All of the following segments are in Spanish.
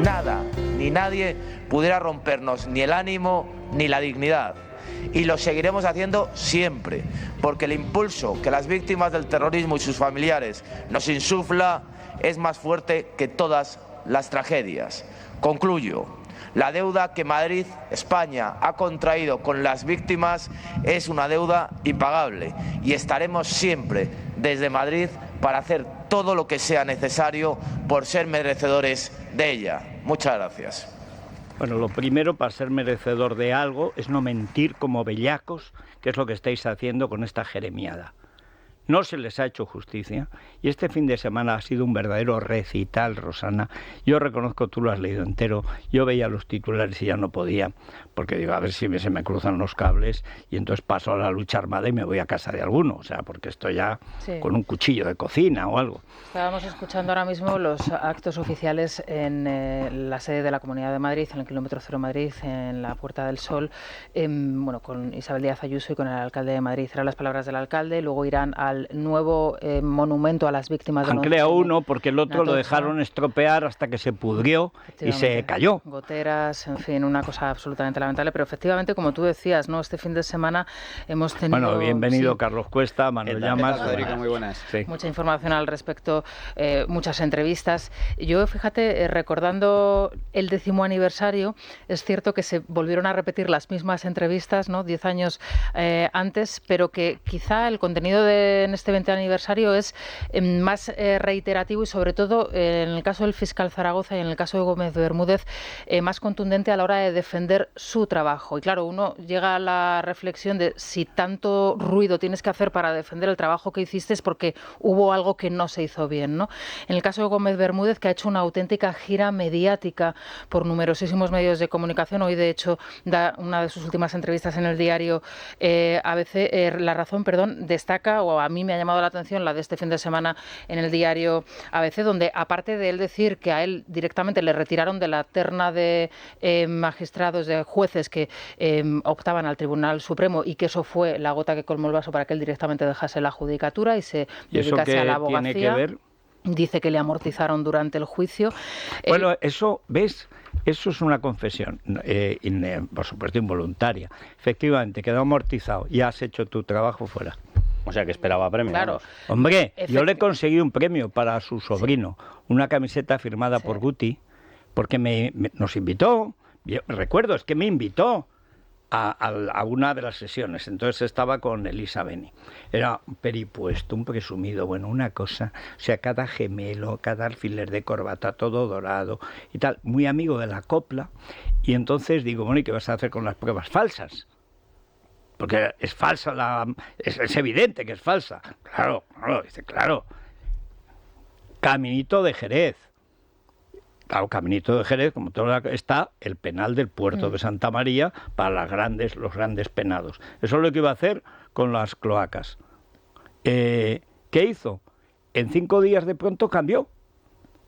nada ni nadie pudiera rompernos ni el ánimo ni la dignidad. Y lo seguiremos haciendo siempre, porque el impulso que las víctimas del terrorismo y sus familiares nos insufla es más fuerte que todas las tragedias. Concluyo. La deuda que Madrid, España, ha contraído con las víctimas es una deuda impagable y estaremos siempre desde Madrid para hacer todo lo que sea necesario por ser merecedores de ella. Muchas gracias. Bueno, lo primero para ser merecedor de algo es no mentir como bellacos, que es lo que estáis haciendo con esta jeremiada. No se les ha hecho justicia y este fin de semana ha sido un verdadero recital, Rosana. Yo reconozco, tú lo has leído entero, yo veía los titulares y ya no podía, porque digo, a ver si se me cruzan los cables y entonces paso a la lucha armada y me voy a casa de alguno, o sea, porque estoy ya con un cuchillo de cocina o algo. Estábamos escuchando ahora mismo los actos oficiales en la sede de la Comunidad de Madrid, en el kilómetro cero Madrid, en la Puerta del Sol, bueno, con Isabel Díaz Ayuso y con el alcalde de Madrid. Eran las palabras del alcalde, luego irán al nuevo monumento a las víctimas del 11M. Han creado uno porque el otro lo dejaron estropear hasta que se pudrió y se cayó. Goteras, en fin, una cosa absolutamente lamentable, pero efectivamente, como tú decías, ¿no? Este fin de semana hemos tenido... Bueno, bienvenido Carlos Cuesta, Manuel Llamas. Federico, muy buenas. Sí. Mucha información al respecto, muchas entrevistas. Yo, fíjate, recordando el 10º aniversario, es cierto que se volvieron a repetir las mismas entrevistas, ¿no? 10 años antes, pero que quizá el contenido en este 20 aniversario es más reiterativo y, sobre todo, en el caso del fiscal Zaragoza y en el caso de Gómez Bermúdez, más contundente a la hora de defender su trabajo. Y claro, uno llega a la reflexión de si tanto ruido tienes que hacer para defender el trabajo que hiciste es porque hubo algo que no se hizo bien, ¿no? En el caso de Gómez Bermúdez, que ha hecho una auténtica gira mediática por numerosísimos medios de comunicación, hoy de hecho da una de sus últimas entrevistas en el diario ABC, La Razón, destaca, o a mí me ha llamado la atención la de este fin de semana en el diario ABC, donde aparte de él decir que a él directamente le retiraron de la terna de magistrados, de jueces que optaban al Tribunal Supremo y que eso fue la gota que colmó el vaso para que él directamente dejase la judicatura y se dedicase a la abogacía. ¿Tiene que ver? Dice que le amortizaron durante el juicio. Bueno, eso, ¿ves? Eso es una confesión, por supuesto involuntaria. Efectivamente, quedó amortizado y has hecho tu trabajo fuera. O sea, que esperaba premio. Claro. Vamos. Hombre, yo le conseguí un premio para su sobrino, una camiseta firmada por Guti, porque nos invitó, yo recuerdo, es que me invitó a una de las sesiones, entonces estaba con Elisa Beni. Era un peripuesto, un presumido, bueno, una cosa, o sea, cada gemelo, cada alfiler de corbata, todo dorado y tal, muy amigo de la copla, y entonces digo, bueno, ¿y qué vas a hacer con las pruebas falsas? Porque es falsa, es evidente que es falsa. Claro, dice, claro. Caminito de Jerez. Claro, Caminito de Jerez, como todo está el penal del puerto de Santa María para los grandes penados. Eso es lo que iba a hacer con las cloacas. ¿Qué hizo? En 5 días de pronto cambió.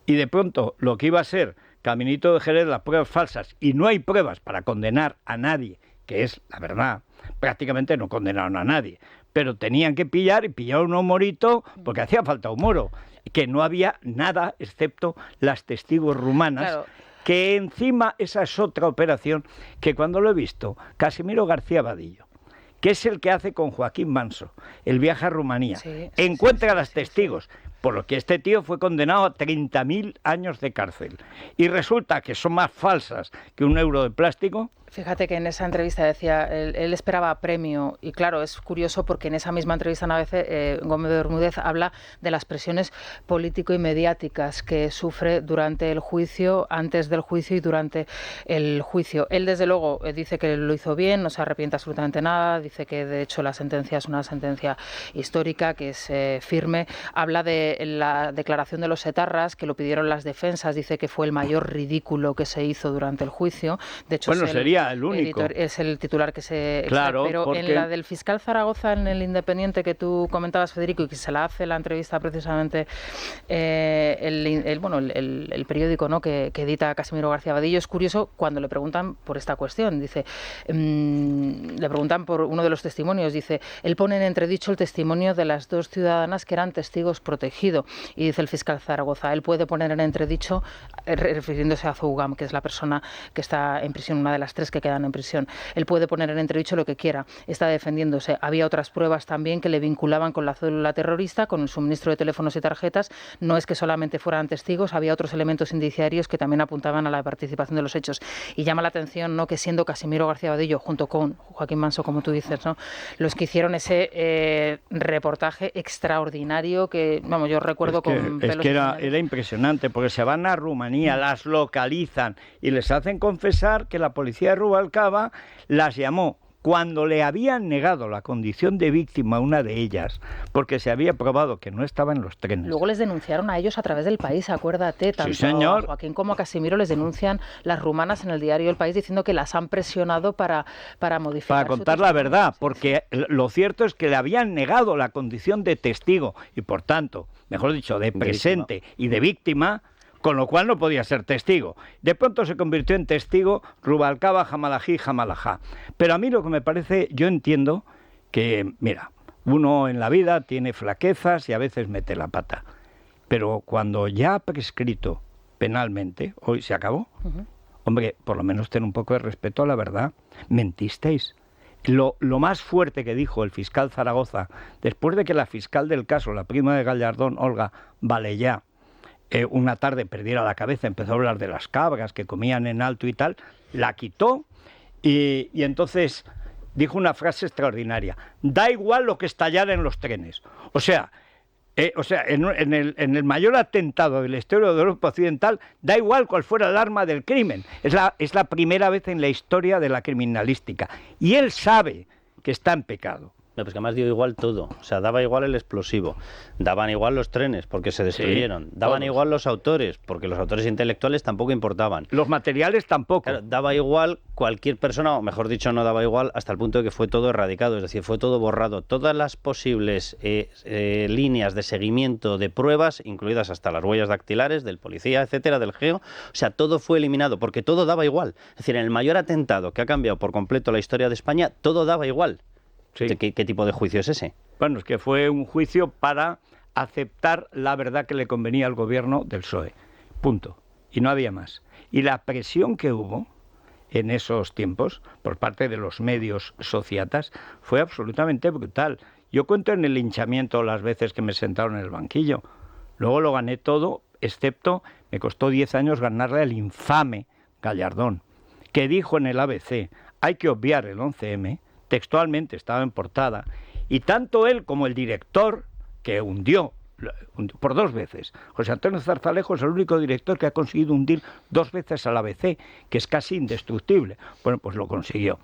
Y de pronto lo que iba a ser Caminito de Jerez, las pruebas falsas, y no hay pruebas para condenar a nadie, que es la verdad, prácticamente no condenaron a nadie, pero tenían que pillar y pillaron un humorito porque hacía falta humoro, que no había nada excepto las testigos rumanas, claro. Que encima esa es otra operación que cuando lo he visto, Casimiro García Vadillo, que es el que hace con Joaquín Manso el viaje a Rumanía, encuentra a los testigos, por lo que este tío fue condenado a 30.000 años de cárcel, y resulta que son más falsas que un euro de plástico. Fíjate que en esa entrevista decía, él esperaba premio, y claro, es curioso porque en esa misma entrevista a veces Gómez Bermúdez habla de las presiones político y mediáticas que sufre durante el juicio, antes del juicio y durante el juicio. Él desde luego dice que lo hizo bien, no se arrepiente absolutamente nada, dice que de hecho la sentencia es una sentencia histórica, que es firme, habla de la declaración de los etarras, que lo pidieron las defensas, dice que fue el mayor ridículo que se hizo durante el juicio, de hecho bueno, sería el único. Es el titular que se... Claro, pero porque... en la del fiscal Zaragoza, en el Independiente que tú comentabas, Federico, y que se la hace la entrevista precisamente el periódico, ¿no?, que edita Casimiro García Vadillo, es curioso cuando le preguntan por esta cuestión. Dice, le preguntan por uno de los testimonios, dice, él pone en entredicho el testimonio de las 2 ciudadanas que eran testigos protegidos. delinquido. Y dice el fiscal Zaragoza, él puede poner en entredicho, refiriéndose a Zougam, que es la persona que está en prisión, una de las 3 que quedan en prisión, él puede poner en entredicho lo que quiera, está defendiéndose. Había otras pruebas también que le vinculaban con la célula terrorista, con el suministro de teléfonos y tarjetas. No es que solamente fueran testigos, había otros elementos indiciarios que también apuntaban a la participación de los hechos. Y llama la atención, ¿no?, que siendo Casimiro García Vadillo, junto con Joaquín Manso, como tú dices, ¿no?, los que hicieron ese reportaje extraordinario que, vamos, yo recuerdo con pelos. Es que era impresionante, porque se van a Rumanía, las localizan y les hacen confesar que la policía de Rubalcaba las llamó cuando le habían negado la condición de víctima a una de ellas, porque se había probado que no estaba en los trenes. Luego les denunciaron a ellos a través del País, acuérdate, tanto sí, señor. A Joaquín como a Casimiro les denuncian las rumanas en el diario El País diciendo que las han presionado para modificar. Para contar la verdad, porque lo cierto es que le habían negado la condición de testigo y, por tanto, mejor dicho, de presente y de víctima, con lo cual no podía ser testigo. De pronto se convirtió en testigo Rubalcaba, Jamalají, Jamalajá. Pero a mí lo que me parece, yo entiendo que, mira, uno en la vida tiene flaquezas y a veces mete la pata. Pero cuando ya ha prescrito penalmente, hoy se acabó, hombre, por lo menos ten un poco de respeto a la verdad. Mentisteis. Lo más fuerte que dijo el fiscal Zaragoza, después de que la fiscal del caso, la prima de Gallardón, Olga Valellá, una tarde perdiera la cabeza, empezó a hablar de las cabras que comían en alto y tal, la quitó y entonces dijo una frase extraordinaria: da igual lo que estallara en los trenes. O sea, en el mayor atentado de la historia de Europa Occidental, da igual cuál fuera el arma del crimen. Es la primera vez en la historia de la criminalística. Y él sabe que está en pecado. No, pues que además dio igual todo, o sea, daba igual el explosivo, daban igual los trenes porque se destruyeron, sí, daban todos. Igual los autores porque los autores intelectuales tampoco importaban. Los materiales tampoco. Claro, daba igual cualquier persona, o mejor dicho, no daba igual hasta el punto de que fue todo erradicado, es decir, fue todo borrado. Todas las posibles líneas de seguimiento de pruebas, incluidas hasta las huellas dactilares del policía, etcétera, del GEO, o sea, todo fue eliminado porque todo daba igual. Es decir, en el mayor atentado que ha cambiado por completo la historia de España, todo daba igual. Sí. ¿Qué tipo de juicio es ese? Bueno, es que fue un juicio para aceptar la verdad que le convenía al gobierno del PSOE. Punto. Y no había más. Y la presión que hubo en esos tiempos por parte de los medios sociatas fue absolutamente brutal. Yo cuento en el linchamiento las veces que me sentaron en el banquillo. Luego lo gané todo, excepto me costó 10 años ganarle al infame Gallardón, que dijo en el ABC: hay que obviar el 11M. Textualmente estaba en portada, y tanto él como el director, que hundió por 2 veces, José Antonio Zarzalejo es el único director que ha conseguido hundir 2 veces al ABC, que es casi indestructible. Bueno, pues lo consiguió,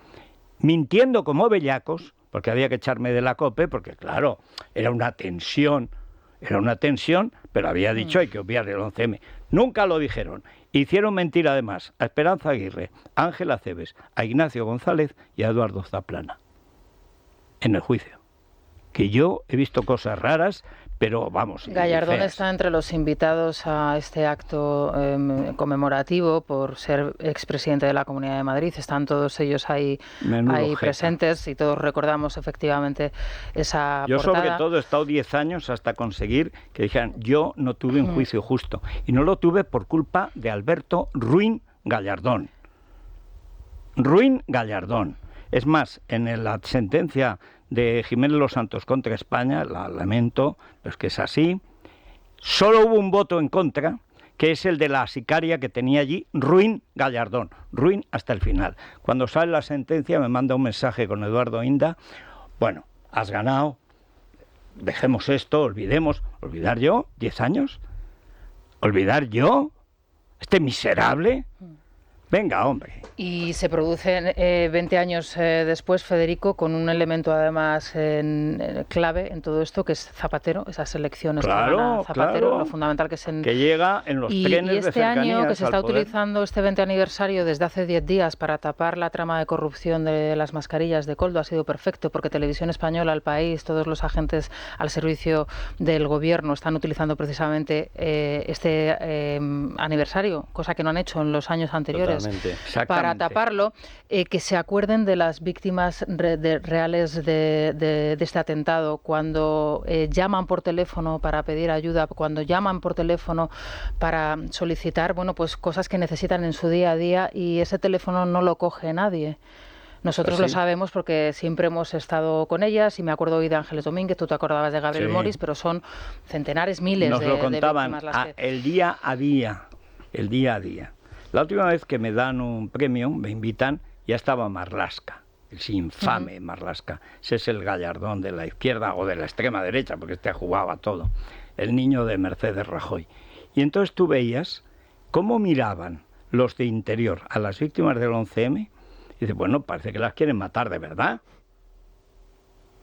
mintiendo como bellacos, porque había que echarme de la COPE, porque claro, era una tensión, pero había dicho hay que obviar el 11M. Nunca lo dijeron. Hicieron mentir además a Esperanza Aguirre, a Ángela Cebes, a Ignacio González y a Eduardo Zaplana en el juicio. Que yo he visto cosas raras, pero vamos... Gallardón está entre los invitados a este acto conmemorativo por ser expresidente de la Comunidad de Madrid. Están todos ellos ahí presentes y todos recordamos efectivamente esa Yo portada. Sobre todo he estado 10 años hasta conseguir que dijeran yo no tuve un juicio justo. Y no lo tuve por culpa de Alberto Ruín Gallardón. Ruín Gallardón. Es más, en la sentencia de Jiménez Los Santos contra España, la lamento, pero es que es así, solo hubo un voto en contra, que es el de la sicaria que tenía allí, Ruín Gallardón, Ruín hasta el final. Cuando sale la sentencia me manda un mensaje con Eduardo Inda: bueno, has ganado, dejemos esto, olvidar yo, 10 años, olvidar yo, este miserable... Venga, hombre. Y se produce 20 años después, Federico, con un elemento además clave en todo esto, que es Zapatero, esas elecciones que gana Zapatero, lo fundamental que es que llega en los trenes de este año que se está utilizando este 20 aniversario desde hace 10 días para tapar la trama de corrupción de las mascarillas de Koldo ha sido perfecto, porque Televisión Española, El País, todos los agentes al servicio del gobierno están utilizando precisamente este aniversario, cosa que no han hecho en los años anteriores. para taparlo, que se acuerden de las víctimas reales de este atentado, cuando llaman por teléfono para pedir ayuda, cuando llaman por teléfono para solicitar, bueno, pues cosas que necesitan en su día a día, y ese teléfono no lo coge nadie. Nosotros lo sabemos porque siempre hemos estado con ellas, y me acuerdo hoy de Ángeles Domínguez, tú te acordabas de Gabriel Moris, pero son centenares, miles de víctimas. Nos lo contaban el día a día, el día a día. La última vez que me dan un premio, me invitan, ya estaba Marlaska, el infame Marlaska. Ese es el gallardón de la izquierda o de la extrema derecha, porque este jugaba todo. El niño de Mercedes Rajoy. Y entonces tú veías cómo miraban los de Interior a las víctimas del 11M, y dices, bueno, parece que las quieren matar de verdad.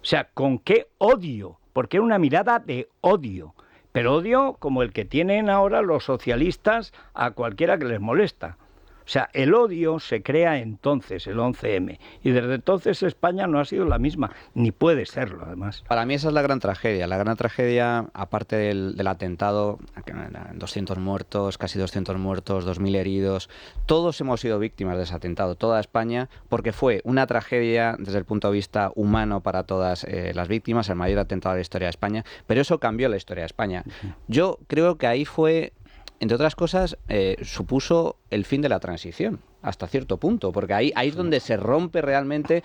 O sea, ¿con qué odio? Porque era una mirada de odio, pero odio como el que tienen ahora los socialistas a cualquiera que les molesta. O sea, el odio se crea entonces, el 11M, y desde entonces España no ha sido la misma, ni puede serlo, además. Para mí esa es la gran tragedia, aparte del atentado, 200 muertos, casi 200 muertos, 2.000 heridos, todos hemos sido víctimas de ese atentado, toda España, porque fue una tragedia desde el punto de vista humano para todas las víctimas, el mayor atentado de la historia de España, pero eso cambió la historia de España. Yo creo que ahí fue, entre otras cosas, supuso el fin de la transición, hasta cierto punto, porque ahí es donde se rompe realmente,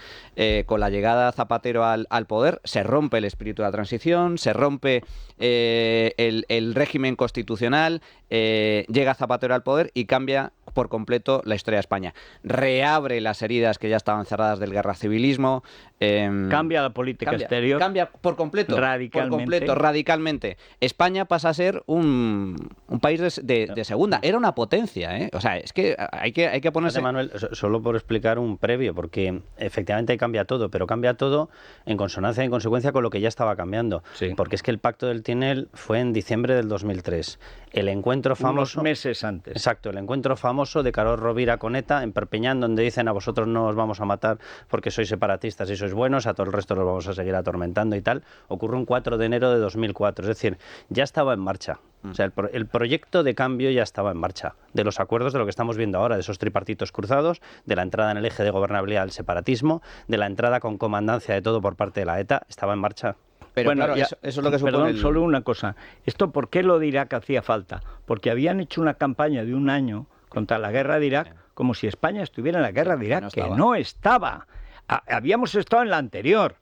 con la llegada de Zapatero al poder, se rompe el espíritu de la transición, se rompe el régimen constitucional, llega Zapatero al poder y cambia por completo la historia de España. Reabre las heridas que ya estaban cerradas del guerra civilismo. Cambia la política exterior. Cambia por completo. Radicalmente. España pasa a ser un país de segunda. Era una potencia, ¿eh? O sea, es que hay que ponerse... Manuel, solo por explicar un previo, porque efectivamente cambia todo, pero cambia todo en consonancia y en consecuencia con lo que ya estaba cambiando. Sí. Porque es que el Pacto del Tinel fue en diciembre del 2003. El encuentro famoso... Unos meses antes. Exacto, el encuentro famoso de Carod Rovira con ETA en Perpiñán, donde dicen: a vosotros no os vamos a matar porque sois separatistas y sois buenos, a todo el resto los vamos a seguir atormentando y tal. Ocurre un 4 de enero de 2004, es decir, ya estaba en marcha. O sea, el proyecto de cambio ya estaba en marcha, de los acuerdos de lo que estamos viendo ahora, de esos tripartitos cruzados, de la entrada en el eje de gobernabilidad al separatismo, de la entrada con comandancia de todo por parte de la ETA, estaba en marcha. Pero bueno, claro, eso es lo que supone. Perdón, solo una cosa. ¿Esto por qué lo de Irak hacía falta? Porque habían hecho una campaña de un año contra la guerra de Irak, como si España estuviera en la guerra de Irak, que no estaba. Habíamos estado en la anterior.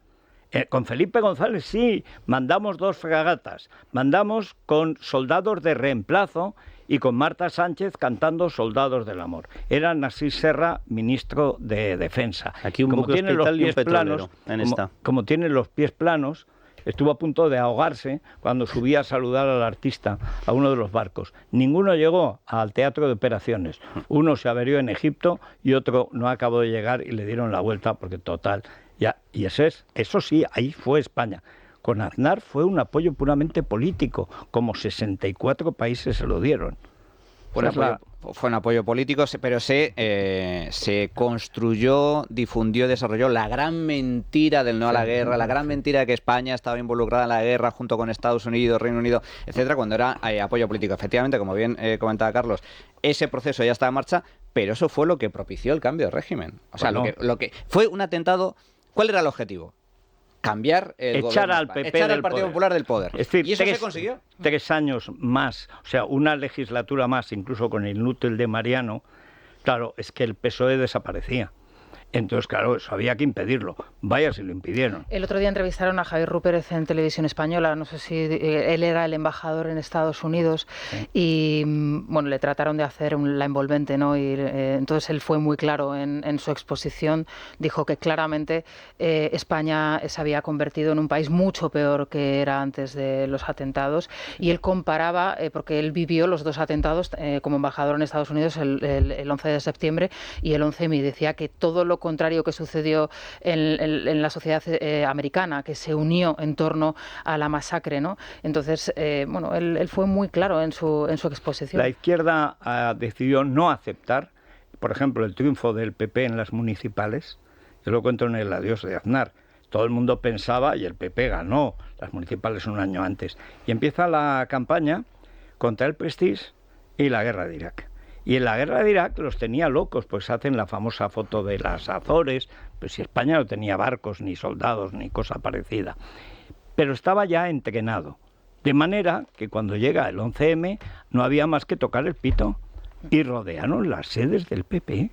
Con Felipe González sí, mandamos 2 fragatas, mandamos con soldados de reemplazo y con Marta Sánchez cantando Soldados del Amor. Era Narcís Serra, ministro de Defensa. Aquí un buque hospital y un petrolero en esta. Como tiene los pies planos, estuvo a punto de ahogarse cuando subía a saludar al artista a uno de los barcos. Ninguno llegó al teatro de operaciones. Uno se averió en Egipto y otro no acabó de llegar y le dieron la vuelta porque total... Ya, y eso sí, ahí fue España. Con Aznar fue un apoyo puramente político, como 64 países se lo dieron. Fue un apoyo político, pero se construyó, difundió, desarrolló la gran mentira del no a la guerra, la gran mentira de que España estaba involucrada en la guerra junto con Estados Unidos, Reino Unido, etcétera, cuando era apoyo político. Efectivamente, como bien comentaba Carlos, ese proceso ya estaba en marcha, pero eso fue lo que propició el cambio de régimen. O sea, bueno, lo que fue un atentado. ¿Cuál era el objetivo? Cambiar echar al PP echar al Partido Popular del poder. Es decir, ¿y eso se consiguió? 3 años más, o sea, una legislatura más, incluso con el inútil de Mariano. Claro, es que el PSOE desaparecía. Entonces, claro, eso había que impedirlo. Vaya si lo impidieron. El otro día entrevistaron a Javier Rupérez en Televisión Española, no sé si él era el embajador en Estados Unidos, sí. Y bueno, le trataron de hacer la envolvente, ¿no? Y entonces él fue muy claro en su exposición, dijo que claramente España se había convertido en un país mucho peor que era antes de los atentados, y él comparaba, porque él vivió los 2 atentados como embajador en Estados Unidos, el 11 de septiembre y el 11M, y decía que todo lo contrario que sucedió en la sociedad americana, que se unió en torno a la masacre, ¿no? Entonces, bueno, él fue muy claro en su exposición. La izquierda decidió no aceptar, por ejemplo, el triunfo del PP en las municipales. Yo lo cuento en el Adiós de Aznar. Todo el mundo pensaba, y el PP ganó las municipales un año antes, y empieza la campaña contra el Prestige y la guerra de Irak. Y en la guerra de Irak los tenía locos, pues hacen la famosa foto de las Azores, pues si España no tenía barcos, ni soldados, ni cosa parecida. Pero estaba ya entrenado. De manera que cuando llega el 11M no había más que tocar el pito. Y rodearon las sedes del PP.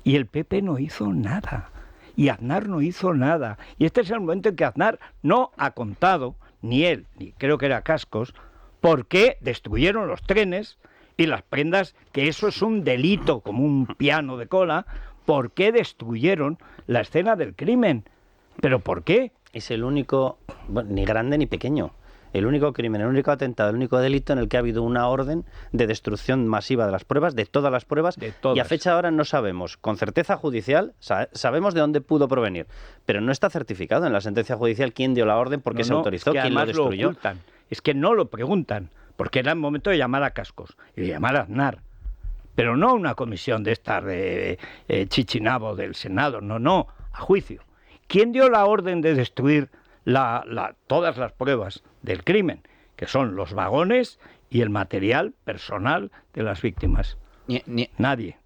Y el PP no hizo nada. Y Aznar no hizo nada. Y este es el momento en que Aznar no ha contado, ni él, ni creo que era Cascos, por qué destruyeron los trenes y las prendas, que eso es un delito, como un piano de cola. ¿Por qué destruyeron la escena del crimen? ¿Pero por qué? Es el único, bueno, ni grande ni pequeño, el único crimen, el único atentado, el único delito en el que ha habido una orden de destrucción masiva de las pruebas, de todas las pruebas, y a fecha de ahora no sabemos, con certeza judicial, sabemos de dónde pudo provenir, pero no está certificado en la sentencia judicial quién dio la orden, por qué se autorizó, quién lo destruyó. Ocultan. Es que no lo preguntan, porque era el momento de llamar a Cascos y de llamar a Aznar. Pero no una comisión de estas de Chichinabo del Senado, no, a juicio. ¿Quién dio la orden de destruir todas las pruebas del crimen? Que son los vagones y el material personal de las víctimas. Nadie.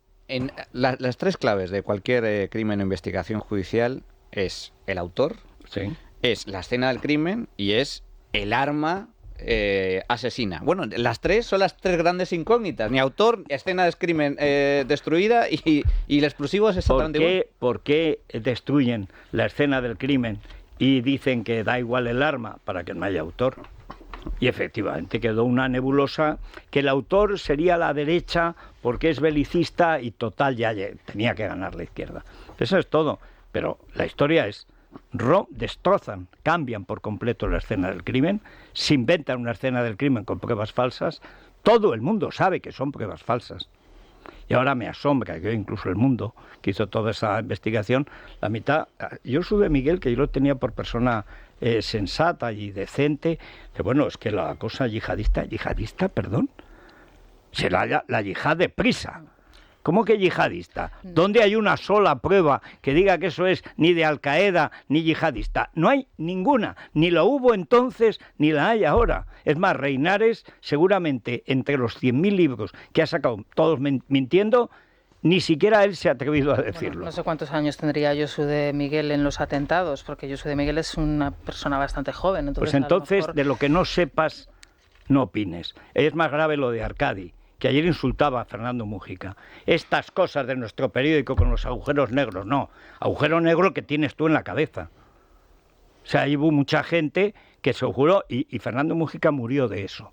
Las tres claves de cualquier crimen o investigación judicial es el autor, Sí. es la escena del crimen y es el arma asesina. Bueno, las tres son las tres grandes incógnitas. Ni autor, escena del crimen destruida y el explosivo es exactamente igual. ¿Por qué destruyen la escena del crimen y dicen que da igual el arma para que no haya autor? Y efectivamente quedó una nebulosa, que el autor sería la derecha porque es belicista y total ya tenía que ganar la izquierda. Eso es todo. Pero la historia es: destrozan, cambian por completo la escena del crimen, se inventan una escena del crimen con pruebas falsas, todo el mundo sabe que son pruebas falsas. Y ahora me asombra que incluso El Mundo, que hizo toda esa investigación, la mitad, Josu de Miguel, que yo lo tenía por persona sensata y decente, que bueno, es que la cosa yihadista, perdón, será la yihad de prisa. ¿Cómo que yihadista? ¿Dónde hay una sola prueba que diga que eso es ni de Al-Qaeda ni yihadista? No hay ninguna, ni lo hubo entonces ni la hay ahora. Es más, Reinares, seguramente entre los 100.000 libros que ha sacado, todos mintiendo, ni siquiera él se ha atrevido a decirlo. Bueno, no sé cuántos años tendría Josu de Miguel en los atentados, porque Josu de Miguel es una persona bastante joven. Pues entonces, de lo que no sepas, no opines. Es más grave lo de Arcadi, que ayer insultaba a Fernando Mújica. Estas cosas de nuestro periódico con los agujeros negros, no. Agujero negro que tienes tú en la cabeza. O sea, ahí hubo mucha gente que se juró y Fernando Mújica murió de eso.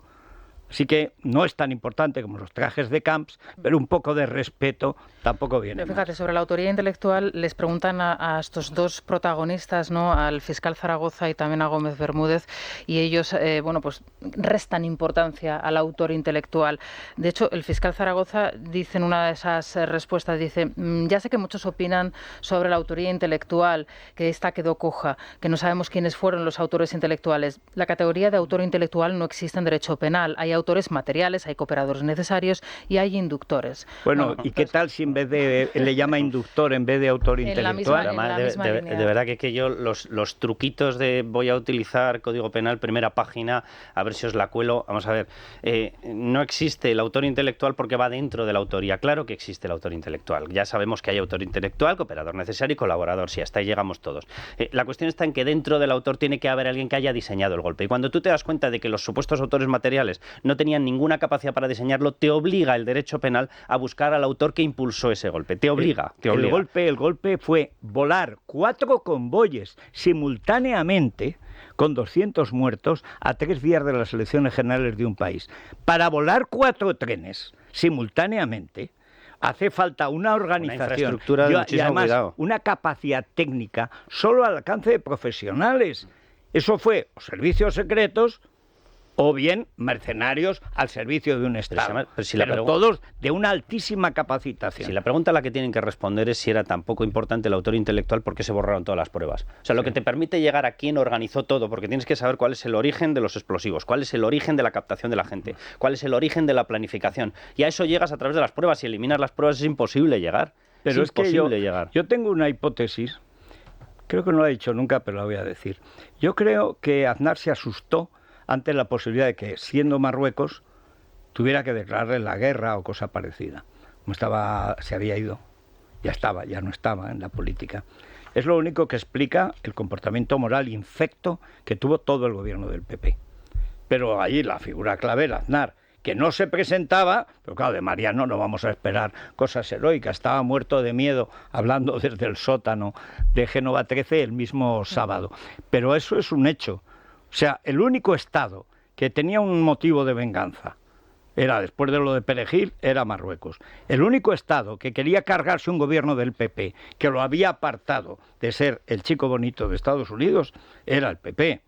Así que no es tan importante como los trajes de Camps, pero un poco de respeto tampoco viene. Pero fíjate, sobre la autoría intelectual les preguntan a estos dos protagonistas, ¿no? Al fiscal Zaragoza y también a Gómez Bermúdez, y ellos, pues restan importancia al autor intelectual. De hecho, el fiscal Zaragoza dice en una de esas respuestas, dice: ya sé que muchos opinan sobre la autoría intelectual, que esta quedó coja, que no sabemos quiénes fueron los autores intelectuales. La categoría de autor intelectual no existe en derecho penal. Hay autores materiales, hay cooperadores necesarios y hay inductores. Bueno, ¿y qué tal si en vez de le llama inductor en vez de autor intelectual? De verdad que yo los truquitos de voy a utilizar Código Penal, primera página, a ver si os la cuelo. Vamos a ver, no existe el autor intelectual porque va dentro de la autoría. Claro que existe el autor intelectual. Ya sabemos que hay autor intelectual, cooperador necesario y colaborador. Sí, hasta ahí llegamos todos. La cuestión está en que dentro del autor tiene que haber alguien que haya diseñado el golpe. Y cuando tú te das cuenta de que los supuestos autores materiales no tenían ninguna capacidad para diseñarlo, te obliga el derecho penal a buscar al autor que impulsó ese golpe. Te obliga. El golpe fue volar 4 convoyes simultáneamente con 200 muertos a 3 días de las elecciones generales de un país. Para volar 4 trenes simultáneamente hace falta una organización, una infraestructura de muchísimo además cuidado, una capacidad técnica solo al alcance de profesionales. Eso fue o servicios secretos o bien mercenarios al servicio de un Estado, pero todos de una altísima capacitación. Si la pregunta a la que tienen que responder es si era tan poco importante el autor intelectual, ¿por qué se borraron todas las pruebas? O sea, lo que te permite llegar a quién organizó todo, porque tienes que saber cuál es el origen de los explosivos, cuál es el origen de la captación de la gente, cuál es el origen de la planificación. Y a eso llegas a través de las pruebas. Si eliminas las pruebas es imposible llegar. Pero es que yo tengo una hipótesis, creo que no la he dicho nunca, pero la voy a decir. Yo creo que Aznar se asustó ante la posibilidad de que, siendo Marruecos, tuviera que declararle la guerra o cosa parecida. se había ido, ya no estaba en la política. Es lo único que explica el comportamiento moral infecto que tuvo todo el gobierno del PP. Pero allí la figura clave era Aznar, que no se presentaba, pero claro, de Mariano no vamos a esperar cosas heroicas, estaba muerto de miedo hablando desde el sótano de Génova 13 el mismo sábado. Pero eso es un hecho. O sea, el único Estado que tenía un motivo de venganza era, después de lo de Perejil, era Marruecos. El único Estado que quería cargarse un gobierno del PP, que lo había apartado de ser el chico bonito de Estados Unidos, era el PP.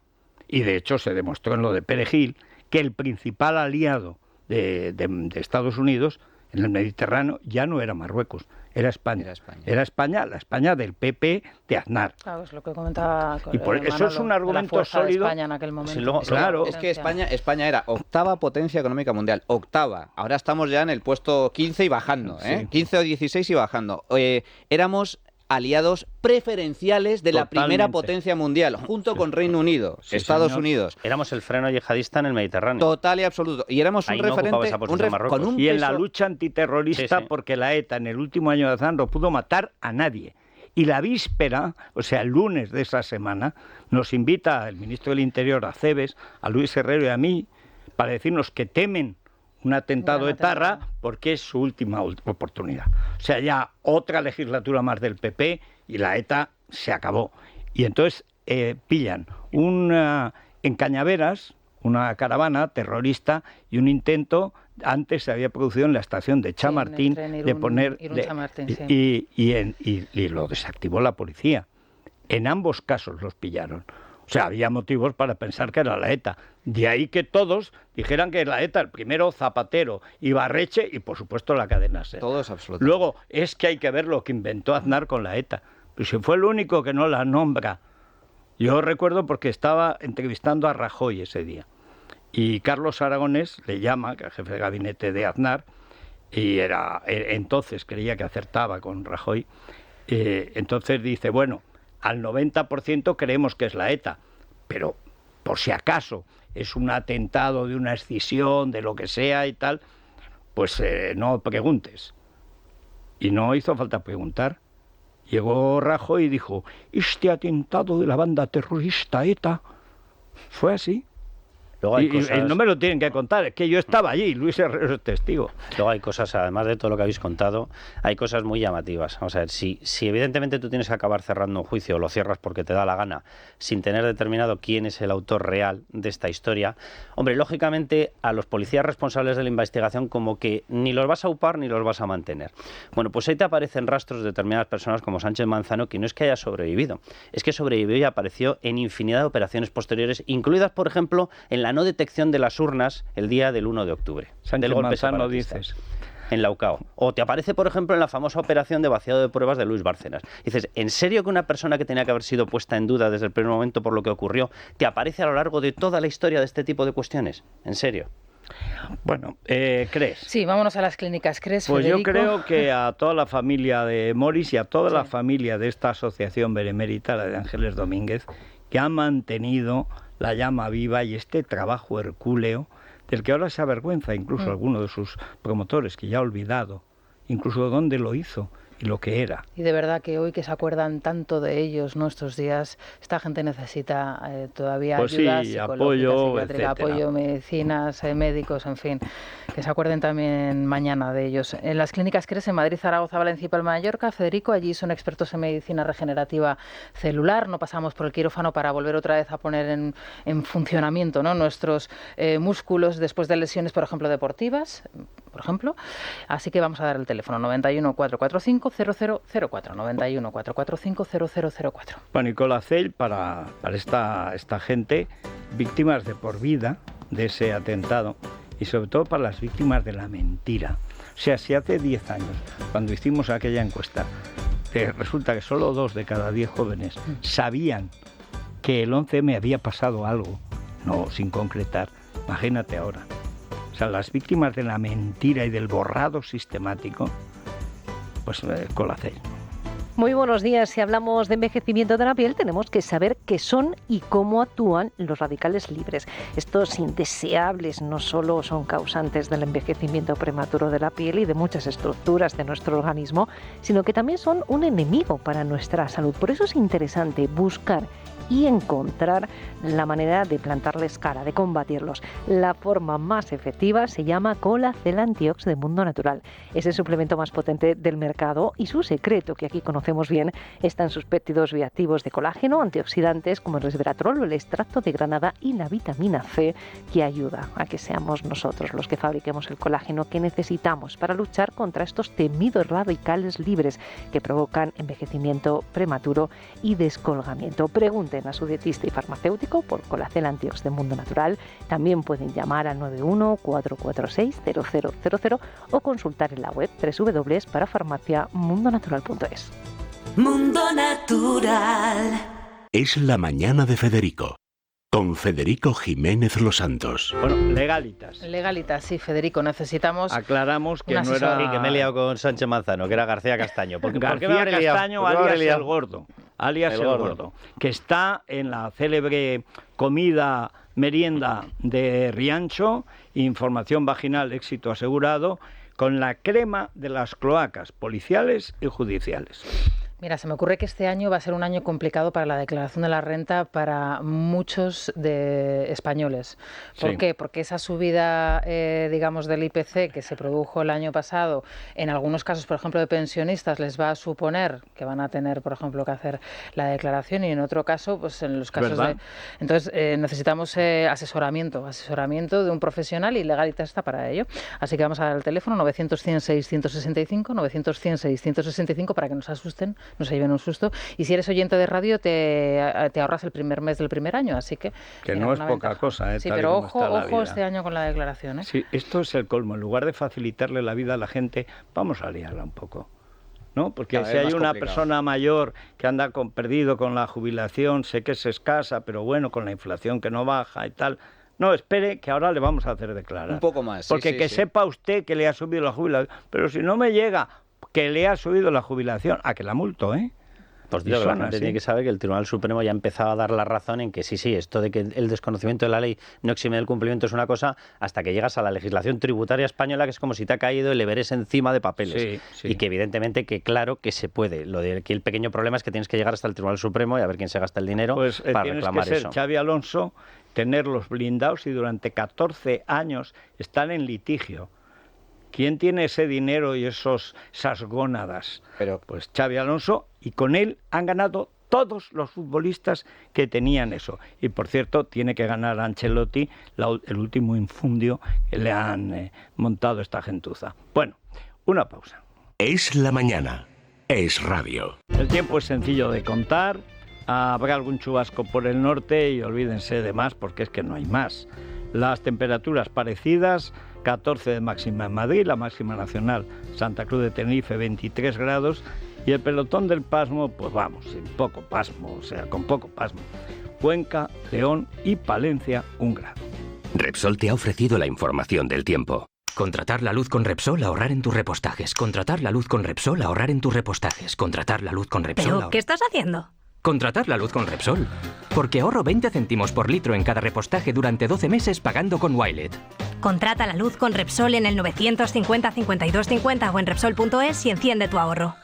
Y de hecho se demostró en lo de Perejil que el principal aliado de Estados Unidos en el Mediterráneo ya no era Marruecos, era España. Era España, la España del PP de Aznar. Claro, es lo que comentaba. Y por eso es un argumento sólido. De España en aquel momento. Sí, luego, claro. Es que España era octava potencia económica mundial, octava. Ahora estamos ya en el puesto 15 y bajando, ¿eh? Sí. 15 o 16 y bajando. Éramos aliados preferenciales de la primera potencia mundial, junto con Reino Unido, Sí, Estados señor. Unidos. éramos el freno yihadista en el Mediterráneo. Total y absoluto. Y éramos un Ahí no ocupaba referente esa posición Marruecos. con un Y en la peso- lucha antiterrorista, Sí, sí. porque la ETA en el último año de Aznar no pudo matar a nadie. Y la víspera, o sea, el lunes de esa semana, nos invita el ministro del Interior, Acebes, a Luis Herrero y a mí, para decirnos que temen un atentado Gran etarra atentado. porque es su última oportunidad. O sea, ya otra legislatura más del PP y la ETA se acabó. Y entonces pillan en Cañaveras una caravana terrorista y un intento, antes se había producido en la estación de Chamartín, en el tren de poner... Irún-Chamartín, sí. y lo desactivó la policía. En ambos casos los pillaron. O sea, había motivos para pensar que era la ETA. De ahí que todos dijeran que la ETA, el primero Zapatero, Ibarretxe y, por supuesto, la cadena SER. Todos absolutamente. Luego, es que hay que ver lo que inventó Aznar con la ETA. Pues si fue el único que no la nombra. Yo recuerdo porque estaba entrevistando a Rajoy ese día. Y Carlos Aragonés le llama, que es el jefe de gabinete de Aznar, y entonces creía que acertaba con Rajoy. Entonces dice, bueno, al 90% creemos que es la ETA, pero por si acaso es un atentado de una escisión, de lo que sea y tal, pues no preguntes. Y no hizo falta preguntar. Llegó Rajoy y dijo, este atentado de la banda terrorista ETA fue así. Luego hay Y cosas... no me lo tienen que contar, es que yo estaba allí, Luis Herrero es testigo. Luego hay cosas, además de todo lo que habéis contado, hay cosas muy llamativas. Vamos a ver, si evidentemente tú tienes que acabar cerrando un juicio o lo cierras porque te da la gana, sin tener determinado quién es el autor real de esta historia, hombre, lógicamente a los policías responsables de la investigación como que ni los vas a upar ni los vas a mantener. Bueno, pues ahí te aparecen rastros de determinadas personas como Sánchez Manzano, que no es que haya sobrevivido, es que sobrevivió y apareció en infinidad de operaciones posteriores, incluidas, por ejemplo, en la no detección de las urnas el día del 1 de octubre. Sánchez del golpe Manzano separatista. dices. En Laucao. O te aparece, por ejemplo, en la famosa operación de vaciado de pruebas de Luis Bárcenas. Dices, ¿en serio que una persona que tenía que haber sido puesta en duda desde el primer momento por lo que ocurrió, te aparece a lo largo de toda la historia de este tipo de cuestiones? ¿En serio? Bueno, ¿crees? Sí, vámonos a las clínicas. ¿Crees, Pues Federico? yo creo que a toda la familia de Moris y a toda la familia de esta asociación benemérita, la de Ángeles Domínguez, que ha mantenido la llama viva y este trabajo hercúleo, del que ahora se avergüenza incluso alguno de sus promotores, que ya ha olvidado incluso dónde lo hizo y lo que era. Y de verdad que hoy que se acuerdan tanto de ellos nuestros días, esta gente necesita todavía Pues ayuda sí, psicológica, apoyo, psiquiátrica, etcétera. apoyo, medicinas, médicos, en fin, que se acuerden también mañana de ellos. En las clínicas CRES en Madrid, Zaragoza, Valencia y Palma de Mallorca, Federico, allí son expertos en medicina regenerativa celular. No pasamos por el quirófano para volver otra vez a poner en funcionamiento, ¿no?, nuestros músculos después de lesiones, por ejemplo, deportivas, por ejemplo. Así que vamos a dar el teléfono 91 445 0004, 91 445 0004. Bueno, y Colacel para esta gente, víctimas de por vida de ese atentado, y sobre todo para las víctimas de la mentira. O sea, si hace 10 años, cuando hicimos aquella encuesta, resulta que solo 2 de cada 10 jóvenes sabían que el 11M había pasado algo, no sin concretar, imagínate ahora. O sea, las víctimas de la mentira y del borrado sistemático, pues Colacel. Muy buenos días. Si hablamos de envejecimiento de la piel, tenemos que saber qué son y cómo actúan los radicales libres. Estos indeseables no solo son causantes del envejecimiento prematuro de la piel y de muchas estructuras de nuestro organismo, sino que también son un enemigo para nuestra salud. Por eso es interesante buscar y encontrar la manera de plantarles cara, de combatirlos. La forma más efectiva se llama Colacel Antiox de Mundo Natural. Es el suplemento más potente del mercado y su secreto, que aquí conocemos bien, está en sus péptidos bioactivos de colágeno, antioxidantes como el resveratrol, el extracto de granada y la vitamina C, que ayuda a que seamos nosotros los que fabriquemos el colágeno que necesitamos para luchar contra estos temidos radicales libres que provocan envejecimiento prematuro y descolgamiento. Pregunten a su dietista y farmacéutico por Colacel Antiox de Mundo Natural. También pueden llamar al 91-446-0000 o consultar en la web www.parafarmaciamundonatural.es. Mundo Natural. Es la mañana de Federico, con Federico Jiménez Los Santos. Bueno, Legalitas. Legalitas, sí, Federico, necesitamos... Aclaramos que un no asesor. era... Y que me he liado con Sánchez Manzano, que era García Castaño. ¿Por qué me García habré liado? Castaño, ¿Por qué me habré alias liado? El Gordo. Alias El El Gordo. Gordo. Que está en la célebre comida merienda de Riancho, información vaginal, éxito asegurado, con la crema de las cloacas policiales y judiciales. Mira, se me ocurre que este año va a ser un año complicado para la declaración de la renta para muchos de españoles. ¿Por Sí. qué? Porque esa subida, digamos, del IPC que se produjo el año pasado, en algunos casos, por ejemplo, de pensionistas, les va a suponer que van a tener, por ejemplo, que hacer la declaración y en otro caso, pues en los casos ¿Verdad? de... Entonces, necesitamos asesoramiento de un profesional y Legalitas está para ello. Así que vamos al teléfono 900-100-665, 900-100-665 para que nos asusten, no se lleven un susto. Y si eres oyente de radio, te ahorras el primer mes del primer año, así que... Que mira, no es una poca ventaja. cosa, Sí, tal y pero como está la ojo vida. este año con la declaración, ¿eh? Sí, esto es el colmo. En lugar de facilitarle la vida a la gente, vamos a liarla un poco, ¿no? Porque Cada si vez hay más una complicado. persona mayor que anda perdido con la jubilación, sé que es escasa, pero bueno, con la inflación que no baja y tal... No, espere, que ahora le vamos a hacer declarar. Un poco más, sí, Porque sí, que sí. sepa usted que le ha subido la jubilación. Pero si no me llega que le ha subido la jubilación, a que la multo, ¿eh? Pues Y digo, la son gente así. tiene que saber que el Tribunal Supremo ya ha empezado a dar la razón en que sí, esto de que el desconocimiento de la ley no exime del cumplimiento es una cosa, hasta que llegas a la legislación tributaria española, que es como si te ha caído el Everest encima de papeles. Sí, sí. Y que evidentemente que claro que se puede. Lo de aquí el pequeño problema es que tienes que llegar hasta el Tribunal Supremo y a ver quién se gasta el dinero Pues para tienes que reclamar ser eso. Xavi Alonso, tenerlos blindados y durante 14 años están en litigio. ¿Quién tiene ese dinero y esas gónadas? Pero- Pues Xavi Alonso, y con él han ganado todos los futbolistas que tenían eso. Y por cierto, tiene que ganar Ancelotti el último infundio que le han montado esta gentuza. Bueno, una pausa. Es la mañana. Es radio. El tiempo es sencillo de contar. Habrá algún chubasco por el norte y olvídense de más porque es que no hay más. Las temperaturas parecidas, 14 de máxima en Madrid, la máxima nacional Santa Cruz de Tenerife 23 grados y el pelotón del pasmo, pues vamos, sin poco pasmo, o sea, con poco pasmo. Cuenca, León y Palencia 1 grado. Repsol te ha ofrecido la información del tiempo. Contratar la luz con Repsol, ahorrar en tus repostajes. Contratar la luz con Repsol, ahorrar en tus repostajes. Contratar la luz con Repsol. ¿Pero qué estás haciendo? Contratar la luz con Repsol. Porque ahorro 20 céntimos por litro en cada repostaje durante 12 meses pagando con Wilet. Contrata la luz con Repsol en el 950 52 50 o en Repsol.es y enciende tu ahorro.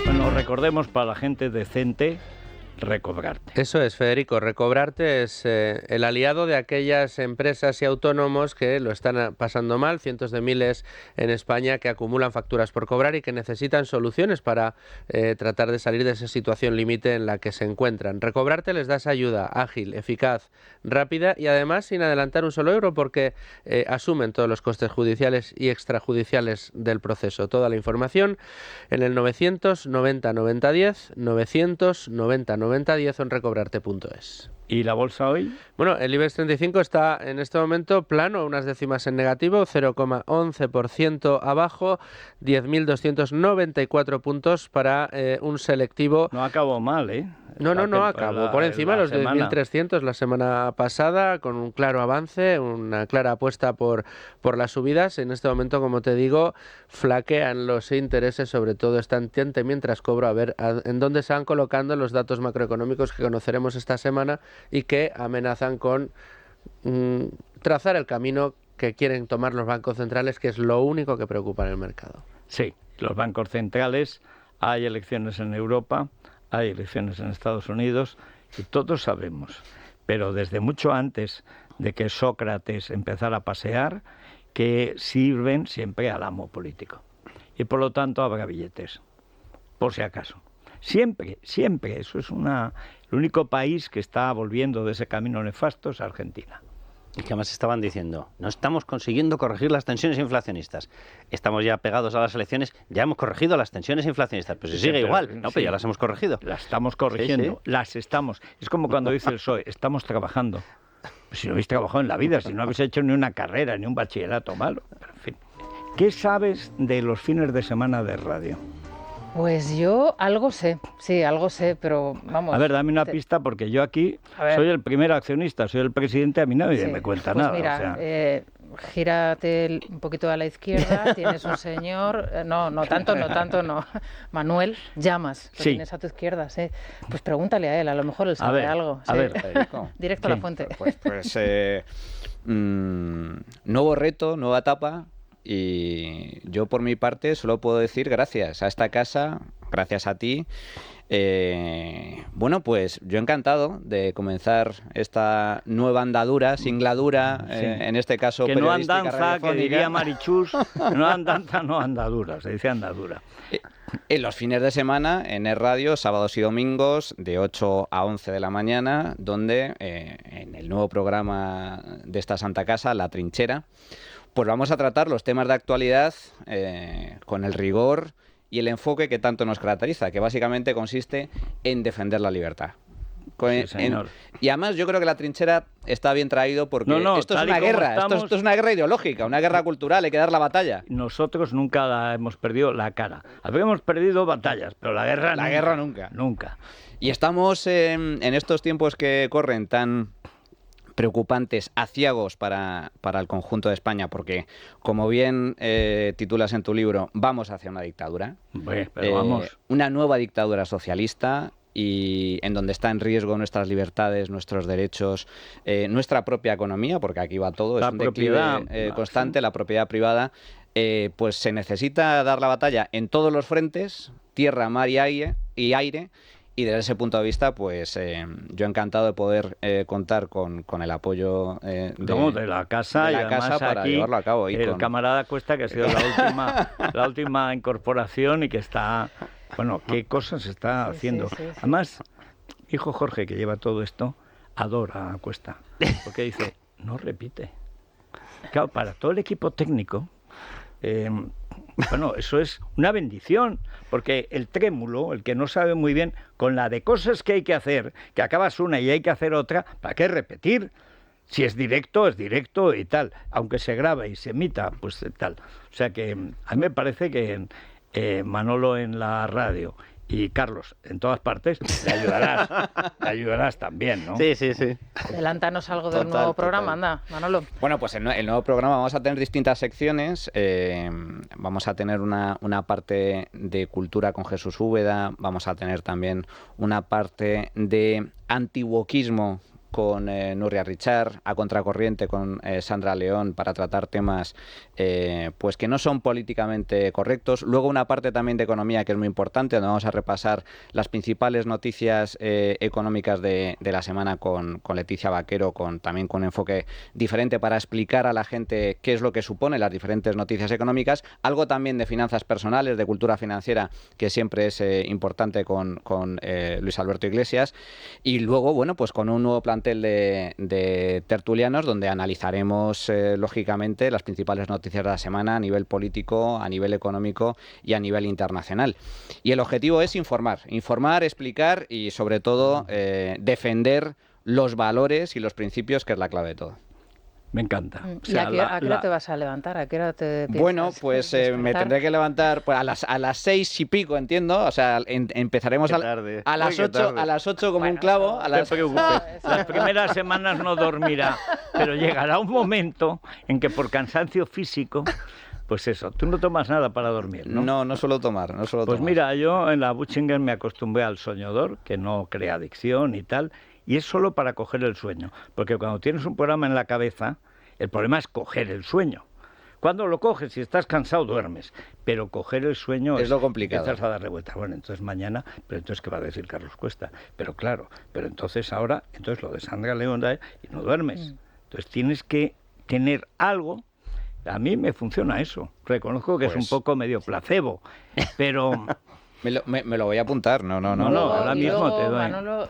Bueno, recordemos para la gente decente, recobrarte. Eso es, Federico. Recobrarte es el aliado de aquellas empresas y autónomos que lo están pasando mal, cientos de miles en España que acumulan facturas por cobrar y que necesitan soluciones para tratar de salir de esa situación límite en la que se encuentran. Recobrarte les das ayuda ágil, eficaz, rápida y además sin adelantar un solo euro porque asumen todos los costes judiciales y extrajudiciales del proceso. Toda la información en el 990 90 10, 990 90 10 o en recobrarte.es. ¿Y la bolsa hoy? Bueno, el IBEX 35 está en este momento plano, unas décimas en negativo, 0,11% abajo, 10.294 puntos para un selectivo. No acabó mal, ¿eh? No acabó por encima de los 10.300 la semana pasada, con un claro avance, una clara apuesta por las subidas. En este momento, como te digo, flaquean los intereses, sobre todo están tiente mientras cobro, a ver en dónde se van colocando los datos macroeconómicos que conoceremos esta semana y que amenazan con trazar el camino que quieren tomar los bancos centrales, que es lo único que preocupa en el mercado. Sí, los bancos centrales, hay elecciones en Europa, hay elecciones en Estados Unidos y todos sabemos, pero desde mucho antes de que Sócrates empezara a pasear, que sirven siempre al amo político. Y por lo tanto habrá billetes, por si acaso. Siempre, siempre. Eso es el único país que está volviendo de ese camino nefasto es Argentina. Y que además estaban diciendo, no estamos consiguiendo corregir las tensiones inflacionistas. Estamos ya pegados a las elecciones, ya hemos corregido las tensiones inflacionistas. Pues si sigue igual, no, pero ya las hemos corregido. Las estamos corrigiendo, las estamos. Es como cuando dice el PSOE, estamos trabajando. Pues si no habéis trabajado en la vida, si no habéis hecho ni una carrera, ni un bachillerato malo. Pero en fin. ¿Qué sabes de los fines de semana de radio? Pues yo algo sé, sí, algo sé, pero vamos... A ver, dame una pista, porque yo aquí soy el primer accionista, soy el presidente, a mí nadie me cuenta pues nada. Mira, o sea... gírate un poquito a la izquierda, tienes un señor... No tanto, no. Manuel Llamas, lo tienes a tu izquierda, sí. Pues pregúntale a él, a lo mejor él sabe algo. A ver, Federico. Directo a la fuente. Pues nuevo reto, nueva etapa. Y yo por mi parte solo puedo decir gracias a esta casa, gracias a ti. Bueno, pues yo encantado de comenzar esta nueva andadura, singladura, en este caso que no periodística, andanza, que diría Marichus, no andanza, no andadura, se dice andadura. En los fines de semana, en el radio, sábados y domingos, de 8 a 11 de la mañana, donde en el nuevo programa de esta Santa Casa, La Trinchera, pues vamos a tratar los temas de actualidad con el rigor y el enfoque que tanto nos caracteriza, que básicamente consiste en defender la libertad. Sí, señor. Y además yo creo que La Trinchera está bien traído porque esto es una guerra, esto es una guerra ideológica, una guerra cultural, hay que dar la batalla. Nosotros nunca hemos perdido la cara. Habíamos perdido batallas, pero la guerra nunca. Nunca. Y estamos en estos tiempos que corren tan preocupantes, aciagos para el conjunto de España, porque, como bien titulas en tu libro, vamos hacia una dictadura. Pero vamos. Una nueva dictadura socialista, y en donde está en riesgo nuestras libertades, nuestros derechos, nuestra propia economía, porque aquí va todo, es un declive constante, la propiedad privada. Pues se necesita dar la batalla en todos los frentes, tierra, mar y aire, y desde ese punto de vista, pues yo encantado de poder contar con el apoyo de la casa, y además para aquí llevarlo a cabo. Y el camarada Cuesta, que ha sido la última incorporación y que está... Bueno, qué cosas está haciendo. Sí. Además, mi hijo Jorge, que lleva todo esto, adora a Cuesta, porque dice, no repite. Claro, para todo el equipo técnico... bueno, eso es una bendición, porque el trémulo, el que no sabe muy bien, con la de cosas que hay que hacer, que acabas una y hay que hacer otra, ¿para qué repetir? Si es directo y tal, aunque se grabe y se emita, pues tal. O sea que a mí me parece que Manolo en la radio y Carlos en todas partes, le ayudarás también, ¿no? Sí. Adelántanos algo del nuevo programa, anda, Manolo. Bueno, pues en el nuevo programa vamos a tener distintas secciones. Vamos a tener una parte de cultura con Jesús Úbeda, vamos a tener también una parte de antiwokismo con Nuria Richard, a contracorriente con Sandra León, para tratar temas pues que no son políticamente correctos. Luego una parte también de economía que es muy importante, donde vamos a repasar las principales noticias económicas de la semana con Leticia Vaquero, también con un enfoque diferente para explicar a la gente qué es lo que supone las diferentes noticias económicas. Algo también de finanzas personales, de cultura financiera, que siempre es importante con Luis Alberto Iglesias. Y luego, bueno, pues con un nuevo plantel de tertulianos, donde analizaremos lógicamente las principales noticias de la semana a nivel político, a nivel económico y a nivel internacional. Y el objetivo es informar, explicar y sobre todo defender los valores y los principios, que es la clave de todo. Me encanta. ¿Y a qué hora te vas a levantar? ¿A qué hora te piensas Bueno, pues me tendré que levantar pues, a las 6 y pico, entiendo. O sea, empezaremos a las 8 como un clavo. Las primeras semanas no dormirá, pero llegará un momento en que por cansancio físico, pues eso, tú no tomas nada para dormir, ¿no? No suelo tomar, Pues mira, yo en la Buchinger me acostumbré al soñador, que no crea adicción y tal, y es solo para coger el sueño, porque cuando tienes un programa en la cabeza, el problema es coger el sueño. Cuando lo coges, si estás cansado, duermes, pero coger el sueño es lo complicado. Empiezas a darle vuelta. Bueno, entonces mañana, pero entonces ¿qué va a decir Carlos Cuesta? Pero claro, pero entonces ahora, entonces lo de Sandra León y no duermes. Entonces tienes que tener algo. A mí me funciona eso. Reconozco que es un poco medio placebo, pero... Me lo voy a apuntar, no, ahora mismo te doy. Manolo,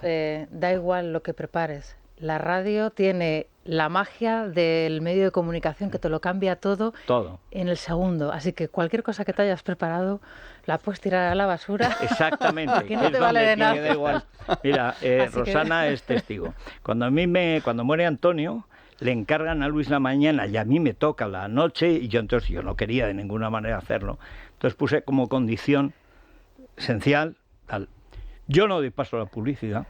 da igual lo que prepares. La radio tiene la magia del medio de comunicación que te lo cambia todo en el segundo. Así que cualquier cosa que te hayas preparado la puedes tirar a la basura. Exactamente. Que no te vale de nada. Da igual. Mira, Rosana es testigo. Cuando muere Antonio, le encargan a Luis la mañana y a mí me toca la noche, y yo no quería de ninguna manera hacerlo. Entonces puse como condición esencial, tal. Yo no doy paso a la publicidad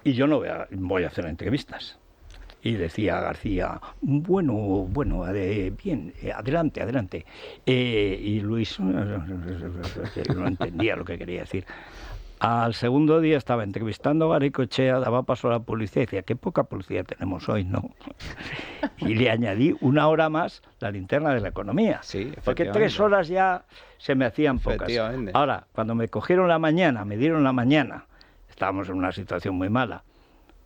y yo no voy a hacer entrevistas. Y decía García, bueno, bien, adelante. Y Luis no entendía lo que quería decir. Al segundo día estaba entrevistando a Garaikoetxea, daba paso a la publicidad y decía, qué poca publicidad tenemos hoy, ¿no? Y le añadí 1 hora más la linterna de la economía. Sí, porque 3 horas ya se me hacían pocas. Ahora, cuando me dieron la mañana, estábamos en una situación muy mala,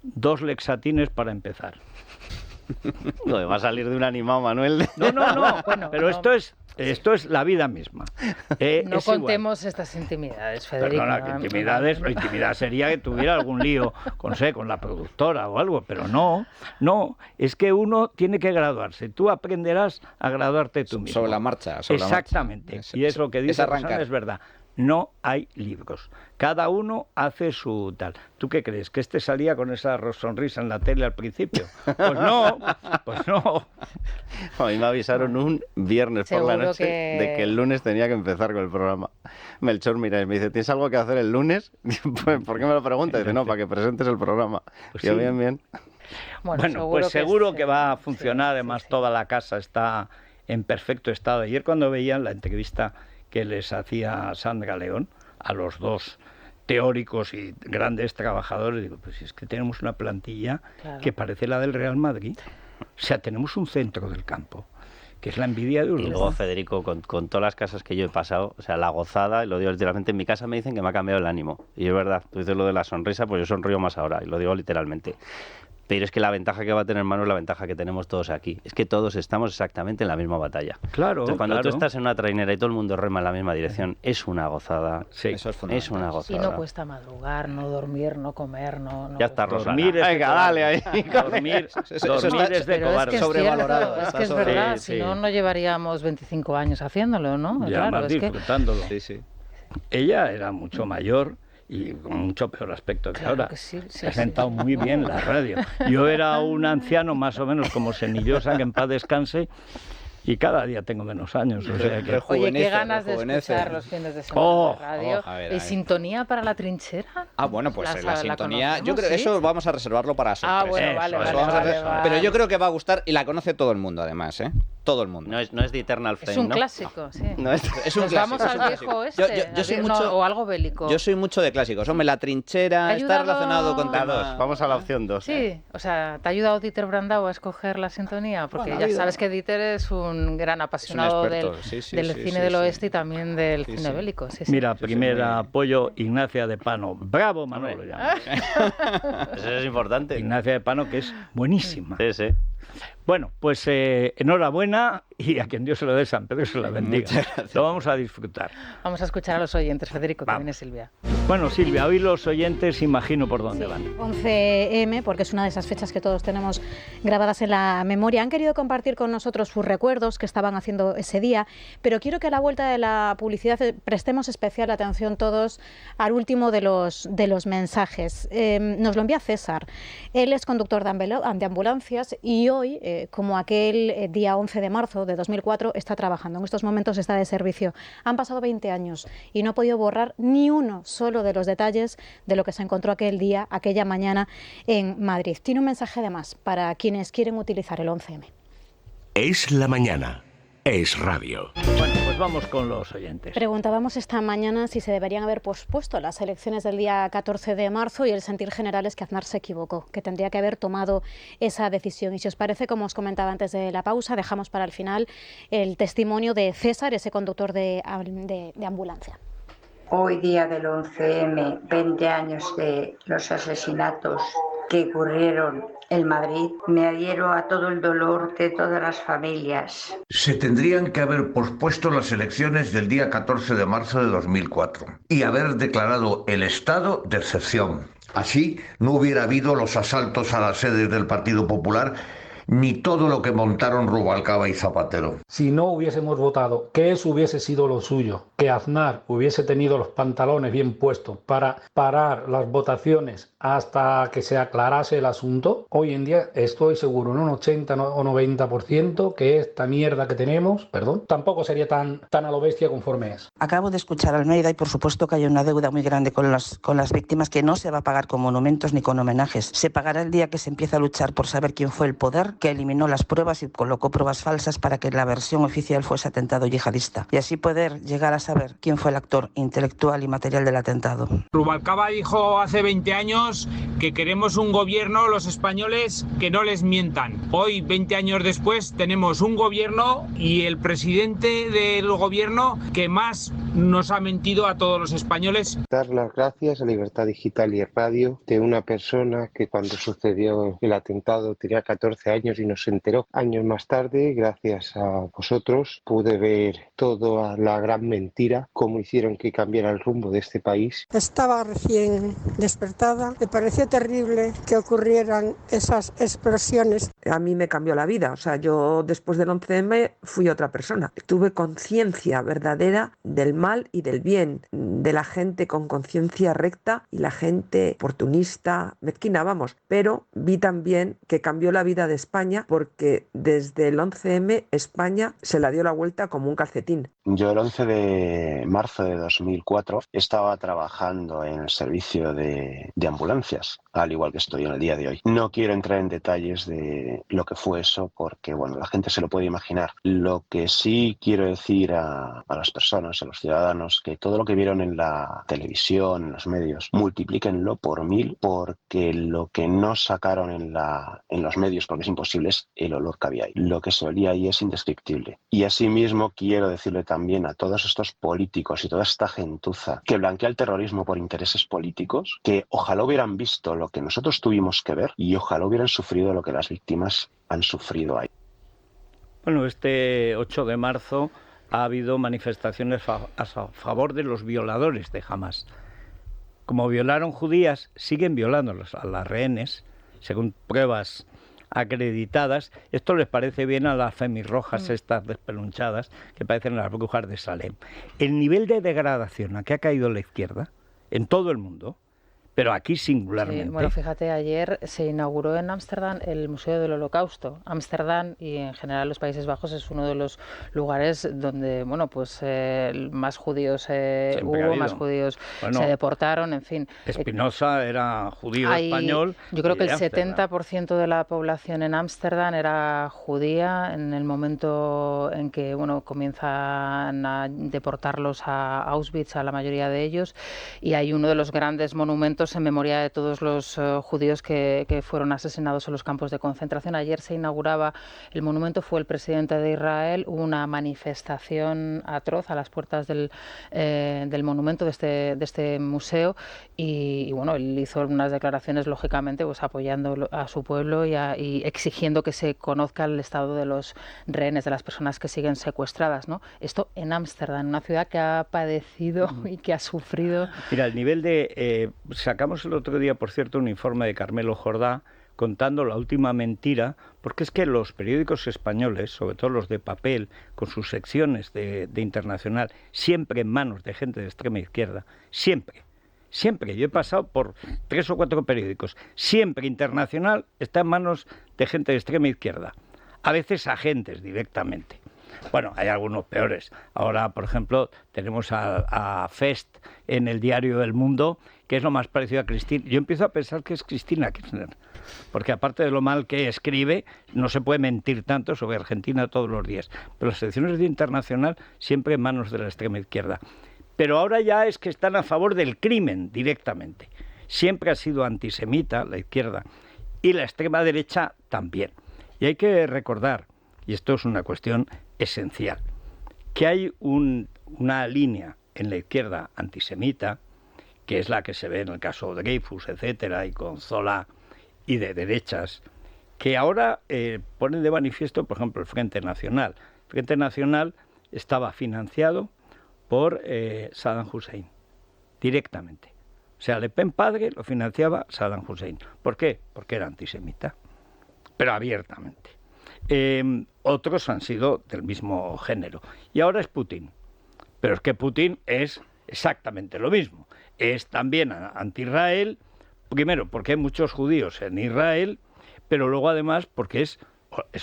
2 lexatines para empezar. No, va a salir de un animado, Manuel. No, bueno, pero esto es la vida misma. No contemos igual. Estas intimidades, Federico. Perdona, que intimidades, la intimidad sería que tuviera algún lío con la productora o algo, pero no, es que uno tiene que graduarse. Tú aprenderás a graduarte tú mismo. Sobre la marcha. Exactamente. Y es lo que dice Rosana, es verdad. No hay libros. Cada uno hace su tal. ¿Tú qué crees? ¿Que este salía con esa sonrisa en la tele al principio? Pues no. A mí me avisaron un viernes por la noche de que el lunes tenía que empezar con el programa. Melchor Miralles me dice, ¿tienes algo que hacer el lunes? Pues, ¿por qué me lo preguntas? Dice, no, para que presentes el programa. Pues y yo, bien. Bueno, pues seguro que va a funcionar. Además, toda la casa está en perfecto estado. Ayer cuando veían la entrevista que les hacía Sandra León a los 2 teóricos y grandes trabajadores, digo, pues es que tenemos una plantilla que parece la del Real Madrid. O sea, tenemos un centro del campo, que es la envidia de Europa. Y luego, Federico, con todas las casas que yo he pasado, o sea, la gozada, y lo digo literalmente, en mi casa me dicen que me ha cambiado el ánimo. Y es verdad, tú dices lo de la sonrisa, pues yo sonrío más ahora, y lo digo literalmente. Pero es que la ventaja que va a tener Manu es la ventaja que tenemos todos aquí. Es que todos estamos exactamente en la misma batalla. Claro. Entonces, cuando tú estás en una trainera y todo el mundo rema en la misma dirección, es una gozada. Sí, eso es una gozada. Y no cuesta madrugar, no dormir, no comer, no ya está, Rosana. Venga, dale ahí. Dormir es de cobarde. Sobrevalorado. Es que es verdad, si no llevaríamos 25 años haciéndolo, ¿no? Ya, claro, más disfrutándolo. Sí. Ella era mucho mayor y con mucho peor aspecto que ahora. Sí, se ha sentado muy bien la radio. Yo era un anciano más o menos como Senillosa, que en paz descanse, y cada día tengo menos años. O sea que... Oye, qué ganas de escuchar los fines de semana en la radio. ¿Y sintonía para la trinchera? Bueno, pues la sintonía, yo creo que eso vamos a reservarlo para sorpresa. Bueno, vale. Pero yo creo que va a gustar y la conoce todo el mundo, además, ¿eh? Todo el mundo. No es de Eternal Flame, ¿no? Es un clásico, sí. No es un clásico. Vamos al viejo oeste, yo soy mucho, o algo bélico. Yo soy mucho de clásicos. Hombre, la trinchera está relacionado con la 2. Vamos a la opción 2. Sí, o sea, ¿te ha ayudado Dieter Brandau a escoger la sintonía? Porque ya sabes que Dieter es un gran apasionado del cine del oeste y también del cine bélico. Mira, primera apoyo, Ignacia de Pano. ¡Bravo, Manolo! Eso es importante. Ignacia de Pano, que es buenísima. Sí. Bueno, pues enhorabuena y a quien Dios se lo dé, San Pedro se la bendiga. Lo vamos a disfrutar. Vamos a escuchar a los oyentes, Federico, que viene Silvia. Bueno, Silvia, hoy los oyentes imagino por dónde van. 11M, porque es una de esas fechas que todos tenemos grabadas en la memoria. Han querido compartir con nosotros sus recuerdos que estaban haciendo ese día, pero quiero que a la vuelta de la publicidad prestemos especial atención todos al último de los mensajes. Nos lo envía César. Él es conductor de ambulancias y hoy, como aquel día 11 de marzo de 2004, está trabajando. En estos momentos está de servicio. Han pasado 20 años y no ha podido borrar ni uno solo de los detalles de lo que se encontró aquel día, aquella mañana en Madrid. Tiene un mensaje además para quienes quieren utilizar el 11M. Es la mañana. Es radio. Bueno, pues vamos con los oyentes. Preguntábamos esta mañana si se deberían haber pospuesto las elecciones del día 14 de marzo y el sentir general es que Aznar se equivocó, que tendría que haber tomado esa decisión. Y si os parece, como os comentaba antes de la pausa, dejamos para el final el testimonio de César, ese conductor de ambulancia. Hoy día del 11M, 20 años de los asesinatos que ocurrieron en Madrid, me adhiero a todo el dolor de todas las familias. Se tendrían que haber pospuesto las elecciones del día 14 de marzo de 2004 y haber declarado el estado de excepción. Así no hubiera habido los asaltos a las sedes del Partido Popular ni todo lo que montaron Rubalcaba y Zapatero. Si no hubiésemos votado que eso hubiese sido lo suyo, que Aznar hubiese tenido los pantalones bien puestos para parar las votaciones hasta que se aclarase el asunto, hoy en día estoy seguro en un 80 o 90% que esta mierda que tenemos, tampoco sería tan a lo bestia conforme es. Acabo de escuchar a Almeida y por supuesto que hay una deuda muy grande con las víctimas que no se va a pagar con monumentos ni con homenajes. Se pagará el día que se empiece a luchar por saber quién fue el poder que eliminó las pruebas y colocó pruebas falsas para que la versión oficial fuese atentado yihadista y así poder llegar a saber quién fue el actor intelectual y material del atentado. Rubalcaba dijo hace 20 años que queremos un gobierno, los españoles, que no les mientan. Hoy, 20 años después, tenemos un gobierno y el presidente del gobierno que más nos ha mentido a todos los españoles. Dar las gracias a Libertad Digital y Radio de una persona que cuando sucedió el atentado tenía 14 años y nos enteró años más tarde. Gracias a vosotros pude ver toda la gran mentira, cómo hicieron que cambiara el rumbo de este país. Estaba recién despertada, me pareció terrible que ocurrieran esas explosiones. A mí me cambió la vida, yo después del 11M fui otra persona. Tuve conciencia verdadera del mal y del bien, de la gente con conciencia recta y la gente oportunista, mezquina, pero vi también que cambió la vida de España porque desde el 11M España se la dio la vuelta como un calcetín. Yo el 11 de marzo de 2004 estaba trabajando en el servicio de ambulancias, al igual que estoy en el día de hoy. No quiero entrar en detalles de lo que fue eso porque la gente se lo puede imaginar. Lo que sí quiero decir a las personas, a los ciudadanos, que todo lo que vieron en la televisión, en los medios, multiplíquenlo por 1000 porque lo que no sacaron en los medios, porque es imposible, es el olor que había ahí. Lo que se olía ahí es indescriptible. Y asimismo quiero decirle también a todos estos políticos y toda esta gentuza que blanquea el terrorismo por intereses políticos, que ojalá hubieran visto lo que nosotros tuvimos que ver y ojalá hubieran sufrido lo que las víctimas han sufrido ahí. Bueno, este 8 de marzo ha habido manifestaciones a favor de los violadores de Hamás. Como violaron judías, siguen violándolos a las rehenes, según pruebas acreditadas. Esto les parece bien a las femirrojas estas despelunchadas que parecen las brujas de Salem. El nivel de degradación a que ha caído la izquierda en todo el mundo, pero aquí singularmente. Sí, bueno, fíjate, ayer se inauguró en Ámsterdam el Museo del Holocausto. Ámsterdam y en general los Países Bajos es uno de los lugares donde, más judíos hubo, más judíos se deportaron, en fin. Spinoza era judío español. Yo creo que el 70% de la población en Ámsterdam era judía en el momento en que, comienzan a deportarlos a Auschwitz, a la mayoría de ellos, y hay uno de los grandes monumentos minutos en memoria de todos los judíos que fueron asesinados en los campos de concentración. Ayer se inauguraba el monumento, fue el presidente de Israel, hubo una manifestación atroz a las puertas del monumento, de este museo, y bueno, él hizo unas declaraciones, lógicamente, pues apoyando a su pueblo y exigiendo que se conozca el estado de los rehenes, de las personas que siguen secuestradas, ¿no? Esto en Ámsterdam, una ciudad que ha padecido y que ha sufrido. Mira, el nivel de... sacamos el otro día, por cierto, un informe de Carmelo Jordá contando la última mentira, porque es que los periódicos españoles, sobre todo los de papel, con sus secciones de internacional, siempre en manos de gente de extrema izquierda, siempre, yo he pasado por 3 o 4 periódicos, siempre internacional está en manos de gente de extrema izquierda, a veces agentes directamente. Bueno, hay algunos peores. Ahora, por ejemplo, tenemos a Fest en el diario El Mundo, que es lo más parecido a Cristina. Yo empiezo a pensar que es Cristina Kirchner, porque aparte de lo mal que escribe, no se puede mentir tanto sobre Argentina todos los días. Pero las secciones de internacional siempre en manos de la extrema izquierda. Pero ahora ya es que están a favor del crimen directamente. Siempre ha sido antisemita la izquierda y la extrema derecha también. Y hay que recordar, y esto es una cuestión esencial, que hay una línea en la izquierda antisemita, que es la que se ve en el caso de Dreyfus, etcétera, y con Zola, y de derechas, que ahora ponen de manifiesto, por ejemplo, el Frente Nacional. El Frente Nacional estaba financiado por Saddam Hussein, directamente. O sea, Le Pen padre lo financiaba Saddam Hussein. ¿Por qué? Porque era antisemita, pero abiertamente. Otros han sido del mismo género. Y ahora es Putin. Pero es que Putin es exactamente lo mismo. Es también anti-Israel, primero porque hay muchos judíos en Israel, pero luego además porque es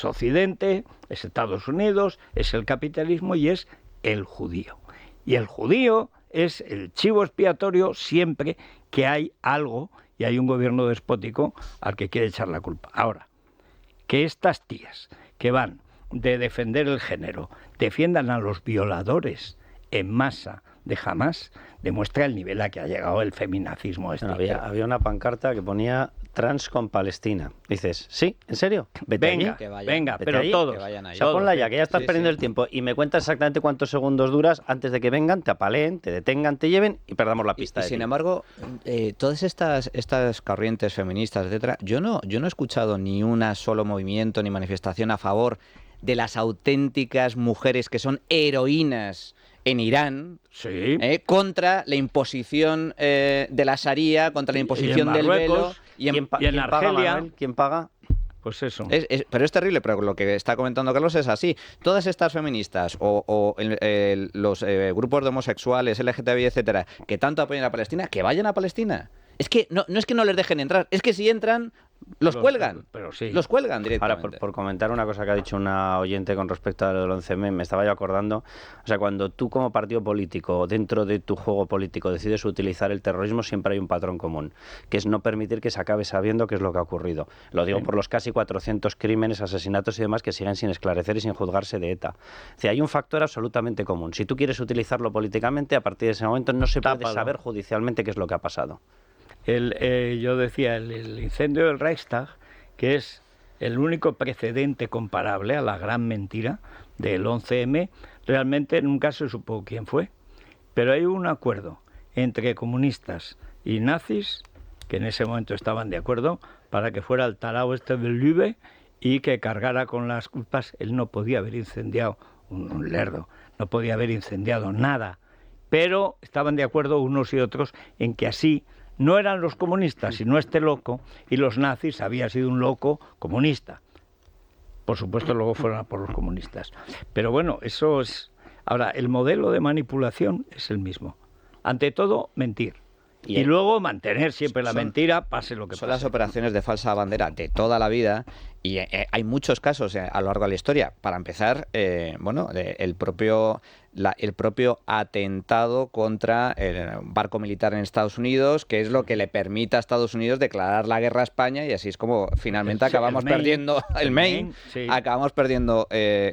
Occidente, es Estados Unidos, es el capitalismo y es el judío. Y el judío es el chivo expiatorio siempre que hay algo y hay un gobierno despótico al que quiere echar la culpa. Ahora, que estas tías que van de defender el género defiendan a los violadores en masa de Hamás, demuestra el nivel a que ha llegado el feminacismo. Había una pancarta que ponía trans con Palestina. Dices, ¿sí? ¿En serio? Vete venga, pero allí, todos. O sea, ponla ya, que ya estás perdiendo el tiempo. Y me cuentas exactamente cuántos segundos duras antes de que vengan, te apaleen, te detengan, te lleven y perdamos la pista. Y sin embargo, todas estas corrientes feministas, etcétera, yo no he escuchado ni un solo movimiento ni manifestación a favor de las auténticas mujeres que son heroínas en Irán, contra la imposición de la Sharia, contra la imposición del velo. Y en Argelia, ¿quién paga? Pues eso. Pero es terrible, pero lo que está comentando Carlos es así. Todas estas feministas o los grupos de homosexuales, LGTBI, etcétera, que tanto apoyan a Palestina, que vayan a Palestina. Es que no es que no les dejen entrar, es que si entran, los cuelgan. Pero sí. Los cuelgan directamente. Ahora, por comentar una cosa que ha dicho una oyente con respecto a lo del 11M, me estaba yo acordando, o sea, cuando tú como partido político, dentro de tu juego político, decides utilizar el terrorismo, siempre hay un patrón común, que es no permitir que se acabe sabiendo qué es lo que ha ocurrido. Lo digo por los casi 400 crímenes, asesinatos y demás que siguen sin esclarecer y sin juzgarse de ETA. O sea, hay un factor absolutamente común. Si tú quieres utilizarlo políticamente, a partir de ese momento no se puede saber judicialmente qué es lo que ha pasado. Yo decía, el incendio del Reichstag, que es el único precedente comparable a la gran mentira del 11M, realmente nunca se supo quién fue. Pero hay un acuerdo entre comunistas y nazis, que en ese momento estaban de acuerdo, para que fuera el tarao este del Lübe y que cargara con las culpas. Él no podía haber incendiado un lerdo, no podía haber incendiado nada. Pero estaban de acuerdo unos y otros en que así no eran los comunistas, sino este loco, y los nazis había sido un loco comunista. Por supuesto, luego fueron a por los comunistas. Pero bueno, eso es... Ahora, el modelo de manipulación es el mismo. Ante todo, mentir. Y luego mantener siempre la mentira, pase lo que pase. Son las operaciones de falsa bandera de toda la vida, y hay muchos casos a lo largo de la historia. Para empezar, el propio atentado contra el barco militar en Estados Unidos, que es lo que le permite a Estados Unidos declarar la guerra a España, y así es como finalmente acabamos perdiendo el Maine, acabamos perdiendo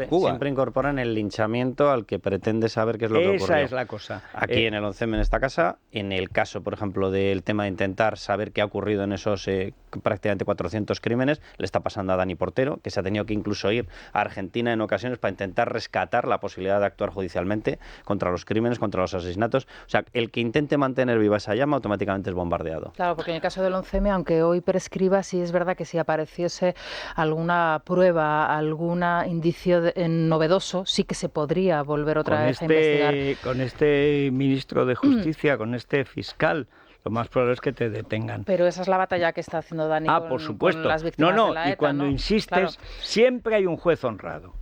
Cuba. Siempre incorporan el linchamiento al que pretende saber qué es lo que ocurrió. Esa es la cosa. Aquí en el 11M en esta casa, en el caso, por ejemplo, del tema de intentar saber qué ha ocurrido en esos prácticamente 400 crímenes. Le está pasando a Dani Portero, que se ha tenido que incluso ir a Argentina en ocasiones para intentar rescatar la posibilidad de actuar judicialmente contra los crímenes, contra los asesinatos. O sea, el que intente mantener viva esa llama automáticamente es bombardeado. Claro, porque en el caso del 11M, aunque hoy prescriba, sí es verdad que si apareciese alguna prueba, algún indicio novedoso, sí que se podría volver otra vez a investigar. Con este ministro de Justicia, con este fiscal, lo más probable es que te detengan. Pero esa es la batalla que está haciendo Dani por supuesto. Con las víctimas de la ETA, y cuando ¿no? insistes, Claro. siempre hay un juez honrado.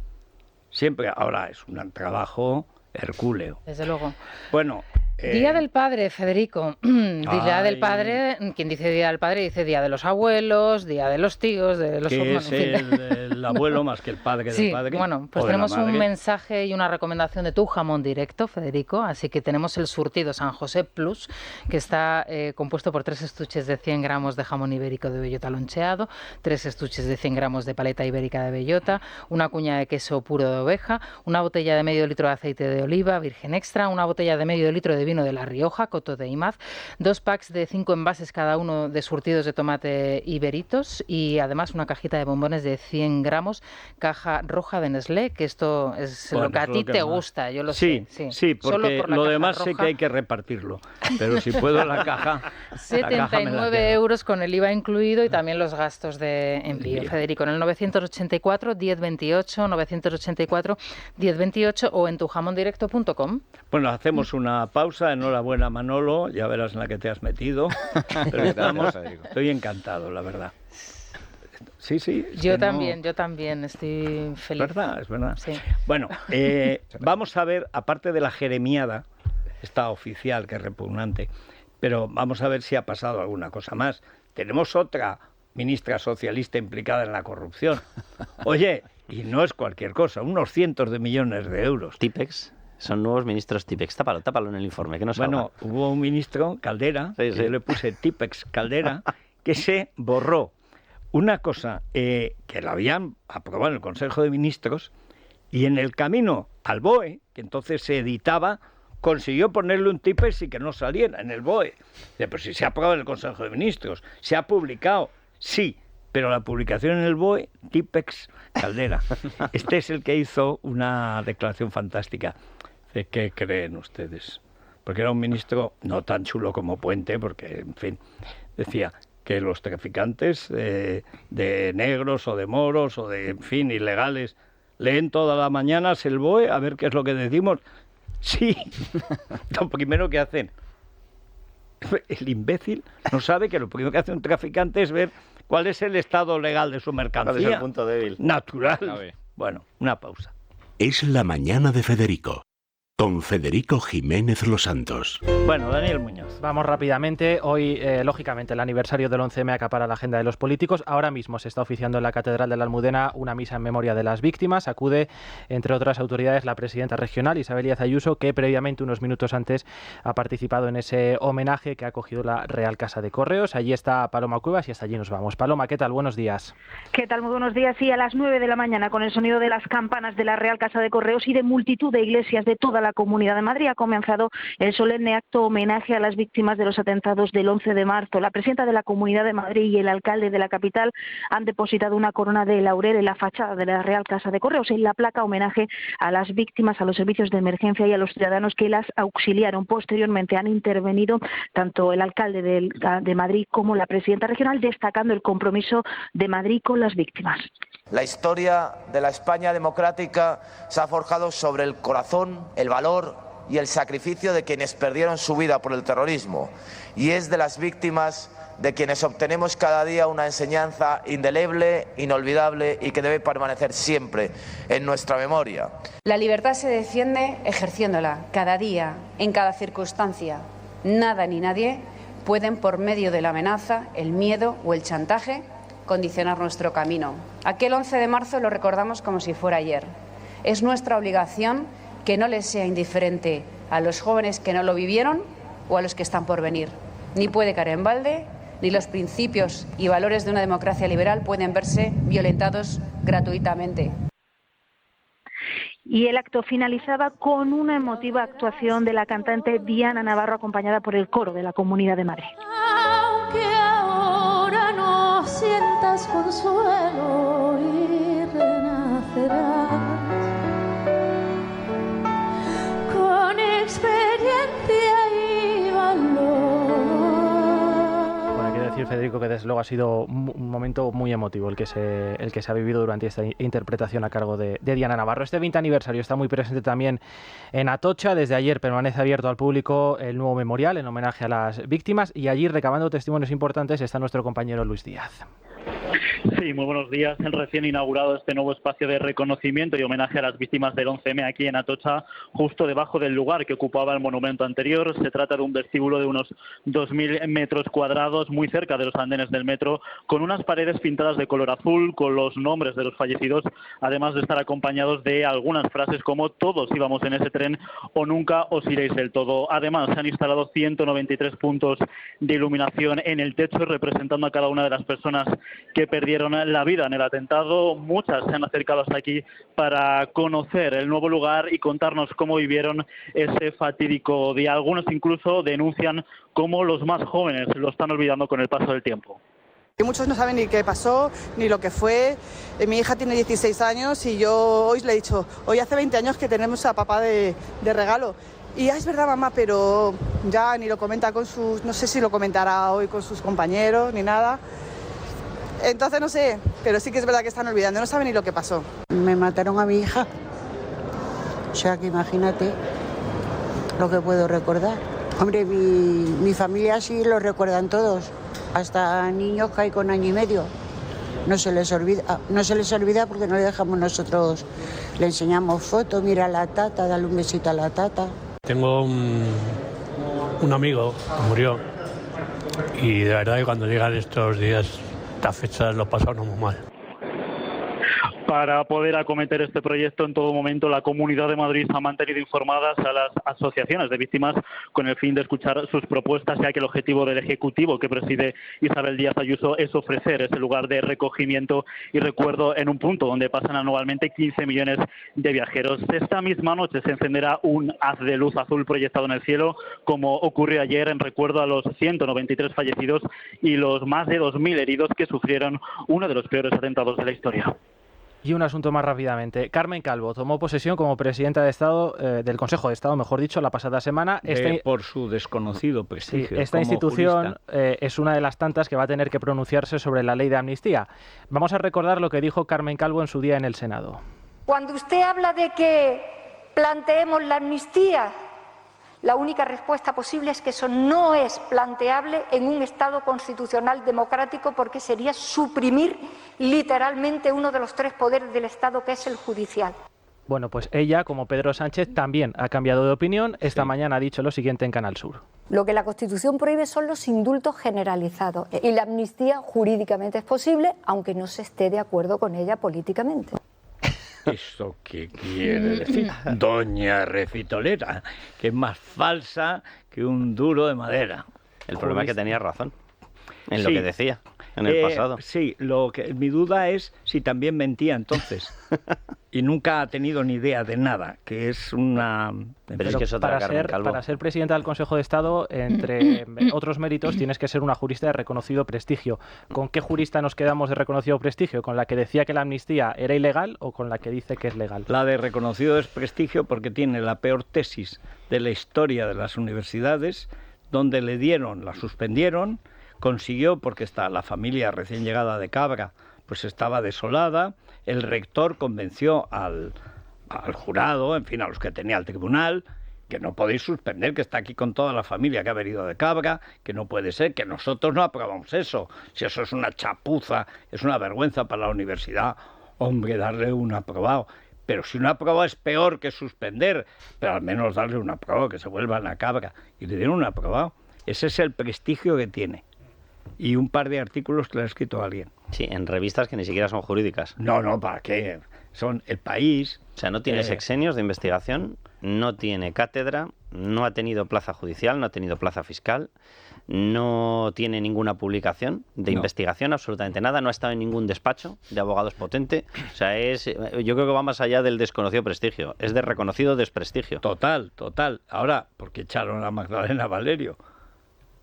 Siempre. Ahora es un trabajo hercúleo. Desde luego. Bueno. Día del Padre, Federico. Día del Padre, quien dice Día del Padre dice Día de los Abuelos, Día de los tíos, de los hermanos. Que es el abuelo más que el padre del padre. Bueno, pues tenemos un mensaje y una recomendación de tu jamón directo, Federico. Así que tenemos el surtido San José Plus, que está compuesto por 3 estuches de 100 gramos de jamón ibérico de bellota loncheado, 3 estuches de 100 gramos de paleta ibérica de bellota, una cuña de queso puro de oveja, una botella de medio litro de aceite de oliva virgen extra, una botella de medio litro de vino de La Rioja, Coto de Imaz, 2 packs de 5 envases cada uno de surtidos de tomate iberitos y además una cajita de bombones de 100 gramos, caja roja de Nestlé, que esto es lo que a ti te gusta, yo lo sé. Sí, porque por lo demás sé que hay que repartirlo, pero si puedo la caja... 79 euros con el IVA incluido y también los gastos de envío. Federico, en el 984 1028, 984 1028 o en tujamondirecto.com. Bueno, hacemos una pausa. Enhorabuena, Manolo, ya verás en la que te has metido. Pero estoy encantado, la verdad. Sí. Yo también estoy feliz. Es verdad. Sí. Bueno, vamos a ver, aparte de la jeremiada, esta oficial que es repugnante, pero vamos a ver si ha pasado alguna cosa más. Tenemos otra ministra socialista implicada en la corrupción. Oye, y no es cualquier cosa, unos cientos de millones de euros. Tipex. Son nuevos ministros Tipex. Tápalo en el informe, que no se Bueno, hubo un ministro, Caldera, que yo le puse Tipex Caldera, que se borró una cosa que la habían aprobado en el Consejo de Ministros y en el camino al BOE, que entonces se editaba, consiguió ponerle un Tipex y que no saliera en el BOE. Pero si se ha aprobado en el Consejo de Ministros, se ha publicado, sí, pero la publicación en el BOE, Tipex Caldera. Este es el que hizo una declaración fantástica. ¿De qué creen ustedes? Porque era un ministro no tan chulo como Puente, porque, en fin, decía que los traficantes de negros o de moros o de, en fin, ilegales, leen todas las mañanas el BOE a ver qué es lo que decimos. Sí, lo primero que hacen. El imbécil no sabe que lo primero que hace un traficante es ver cuál es el estado legal de su mercancía. ¿Cuál es el punto débil? Natural. Bueno, una pausa. Es la mañana de Federico, con Federico Jiménez Los Santos. Bueno, Daniel Muñoz. Vamos rápidamente. Hoy, lógicamente, el aniversario del 11M acapara la agenda de los políticos. Ahora mismo se está oficiando en la Catedral de la Almudena una misa en memoria de las víctimas. Acude, entre otras autoridades, la presidenta regional, Isabel Díaz Ayuso, que previamente, unos minutos antes, ha participado en ese homenaje que ha acogido la Real Casa de Correos. Allí está Paloma Cuevas y hasta allí nos vamos. Paloma, ¿qué tal? Buenos días. ¿Qué tal? Muy buenos días. Sí, a las 9 de la mañana, con el sonido de las campanas de la Real Casa de Correos y de multitud de iglesias de toda la Comunidad de Madrid, ha comenzado el solemne acto homenaje a las víctimas de los atentados del 11 de marzo. La presidenta de la Comunidad de Madrid y el alcalde de la capital han depositado una corona de laurel en la fachada de la Real Casa de Correos, en la placa homenaje a las víctimas, a los servicios de emergencia y a los ciudadanos que las auxiliaron. Posteriormente han intervenido tanto el alcalde de Madrid como la presidenta regional, destacando el compromiso de Madrid con las víctimas. La historia de la España democrática se ha forjado sobre el corazón, el valor y el sacrificio de quienes perdieron su vida por el terrorismo, y es de las víctimas de quienes obtenemos cada día una enseñanza indeleble, inolvidable y que debe permanecer siempre en nuestra memoria. La libertad se defiende ejerciéndola cada día, en cada circunstancia. Nada ni nadie pueden, por medio de la amenaza, el miedo o el chantaje, condicionar nuestro camino. Aquel 11 de marzo lo recordamos como si fuera ayer. Es nuestra obligación que no les sea indiferente a los jóvenes que no lo vivieron o a los que están por venir. Ni puede caer en balde, ni los principios y valores de una democracia liberal pueden verse violentados gratuitamente. Y el acto finalizaba con una emotiva actuación de la cantante Diana Navarro, acompañada por el coro de la Comunidad de Madrid. Aunque ahora no sientas consuelo y renacerás con experiencia y valor. Bueno, quiero decir, Federico, que desde luego ha sido un momento muy emotivo el que se ha vivido durante esta interpretación a cargo de Diana Navarro. Este 20 aniversario está muy presente también en Atocha. Desde ayer permanece abierto al público el nuevo memorial en homenaje a las víctimas, y allí, recabando testimonios importantes, está nuestro compañero Luis Díaz. Sí, muy buenos días. El recién inaugurado este nuevo espacio de reconocimiento y homenaje a las víctimas del 11M aquí en Atocha, justo debajo del lugar que ocupaba el monumento anterior. Se trata de un vestíbulo de unos 2.000 metros cuadrados, muy cerca de los andenes del metro, con unas paredes pintadas de color azul, con los nombres de los fallecidos, además de estar acompañados de algunas frases como "todos íbamos en ese tren" o "nunca os iréis del todo". Además, se han instalado 193 puntos de iluminación en el techo, representando a cada una de las personas que perdieron la vida en el atentado. Muchas se han acercado hasta aquí para conocer el nuevo lugar y contarnos cómo vivieron ese fatídico día. Algunos incluso denuncian cómo los más jóvenes lo están olvidando con el paso del tiempo. Y muchos no saben ni qué pasó, ni lo que fue. Mi hija tiene 16 años y yo hoy le he dicho, hoy hace 20 años que tenemos a papá de regalo. Y es verdad, mamá, pero ya ni lo comenta con sus, no sé si lo comentará hoy con sus compañeros ni nada. Entonces no sé, pero sí que es verdad que están olvidando, no saben ni lo que pasó. Me mataron a mi hija, o sea que imagínate lo que puedo recordar. Hombre, mi familia sí lo recuerdan todos, hasta niños que hay con año y medio. No se les olvida porque no le dejamos nosotros, le enseñamos fotos, mira a la tata, dale un besito a la tata. Tengo un amigo que murió y de verdad que cuando llegan estos días, estas fechas, lo pasamos muy mal. Para poder acometer este proyecto en todo momento, la Comunidad de Madrid ha mantenido informadas a las asociaciones de víctimas con el fin de escuchar sus propuestas, ya que el objetivo del Ejecutivo que preside Isabel Díaz Ayuso es ofrecer ese lugar de recogimiento y recuerdo en un punto donde pasan anualmente 15 millones de viajeros. Esta misma noche se encenderá un haz de luz azul proyectado en el cielo, como ocurrió ayer, en recuerdo a los 193 fallecidos y los más de 2.000 heridos que sufrieron uno de los peores atentados de la historia. Y un asunto más rápidamente. Carmen Calvo tomó posesión como presidenta de Estado, del Consejo de Estado, mejor dicho, la pasada semana. Por su desconocido prestigio. Sí, esta institución es una de las tantas que va a tener que pronunciarse sobre la ley de amnistía. Vamos a recordar lo que dijo Carmen Calvo en su día en el Senado. Cuando usted habla de que planteemos la amnistía, la única respuesta posible es que eso no es planteable en un Estado constitucional democrático, porque sería suprimir literalmente uno de los tres poderes del Estado, que es el judicial. Bueno, pues ella, como Pedro Sánchez, también ha cambiado de opinión. Esta mañana ha dicho lo siguiente en Canal Sur. Lo que la Constitución prohíbe son los indultos generalizados, y la amnistía jurídicamente es posible, aunque no se esté de acuerdo con ella políticamente. ¿Eso qué quiere decir? Doña Refitolera, que es más falsa que un duro de madera. El problema es que tenía razón en lo que decía en el pasado. Sí, mi duda es si también mentía entonces. Y nunca ha tenido ni idea de nada, que es una... Pero es que es otra Carmen Calvo. Para ser presidenta del Consejo de Estado, entre otros méritos, tienes que ser una jurista de reconocido prestigio. ¿Con qué jurista nos quedamos de reconocido prestigio? ¿Con la que decía que la amnistía era ilegal o con la que dice que es legal? La de reconocido prestigio, porque tiene la peor tesis de la historia de las universidades, donde la suspendieron, consiguió, porque está la familia recién llegada de Cabra, pues estaba desolada. El rector convenció al jurado, en fin, a los que tenía el tribunal, que no podéis suspender, que está aquí con toda la familia que ha venido de Cabra, que no puede ser, que nosotros no aprobamos eso. Si eso es una chapuza, es una vergüenza para la universidad, hombre, darle un aprobado. Pero si un aprobado es peor que suspender, pero al menos darle un aprobado, que se vuelvan a Cabra. Y le dieron un aprobado. Ese es el prestigio que tiene. Y un par de artículos que le ha escrito alguien. Sí, en revistas que ni siquiera son jurídicas. No, ¿para qué? Son El País. O sea, no tiene sexenios de investigación, no tiene cátedra no ha tenido plaza judicial, no ha tenido plaza fiscal, no tiene ninguna publicación de investigación, absolutamente nada, no ha estado en ningún despacho de abogados potente. O sea, yo creo que va más allá del desconocido prestigio, es de reconocido desprestigio. Total. Ahora, ¿por qué echaron a Magdalena Valerio?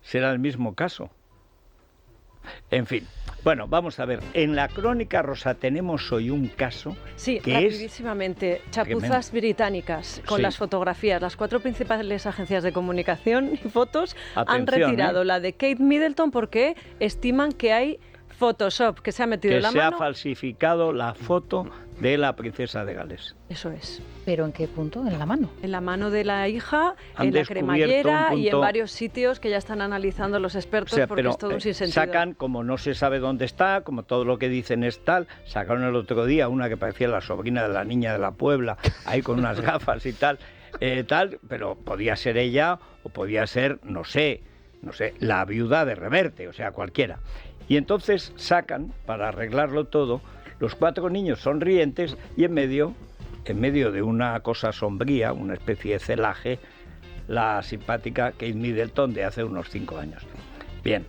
¿Será el mismo caso? En fin, bueno, vamos a ver. En la Crónica Rosa tenemos hoy un caso que rapidísimamente, chapuzas británicas con las fotografías. Las 4 principales agencias de comunicación y fotos han retirado la de Kate Middleton porque estiman que hay Photoshop, que se ha metido en la mano. Que se ha falsificado la foto de la princesa de Gales. Eso es. ¿Pero en qué punto? ¿En la mano? En la mano de la hija, en la cremallera y en varios sitios que ya están analizando los expertos, porque es todo un sinsentido. Sacan, como no se sabe dónde está, como todo lo que dicen es tal, sacaron el otro día una que parecía la sobrina de la niña de la Puebla, ahí con unas gafas y tal, pero podía ser ella o podía ser, no sé, la viuda de Reverte, o sea, cualquiera. Y entonces sacan, para arreglarlo todo, los 4 niños sonrientes y en medio de una cosa sombría, una especie de celaje, la simpática Kate Middleton de hace unos 5 años. Bien,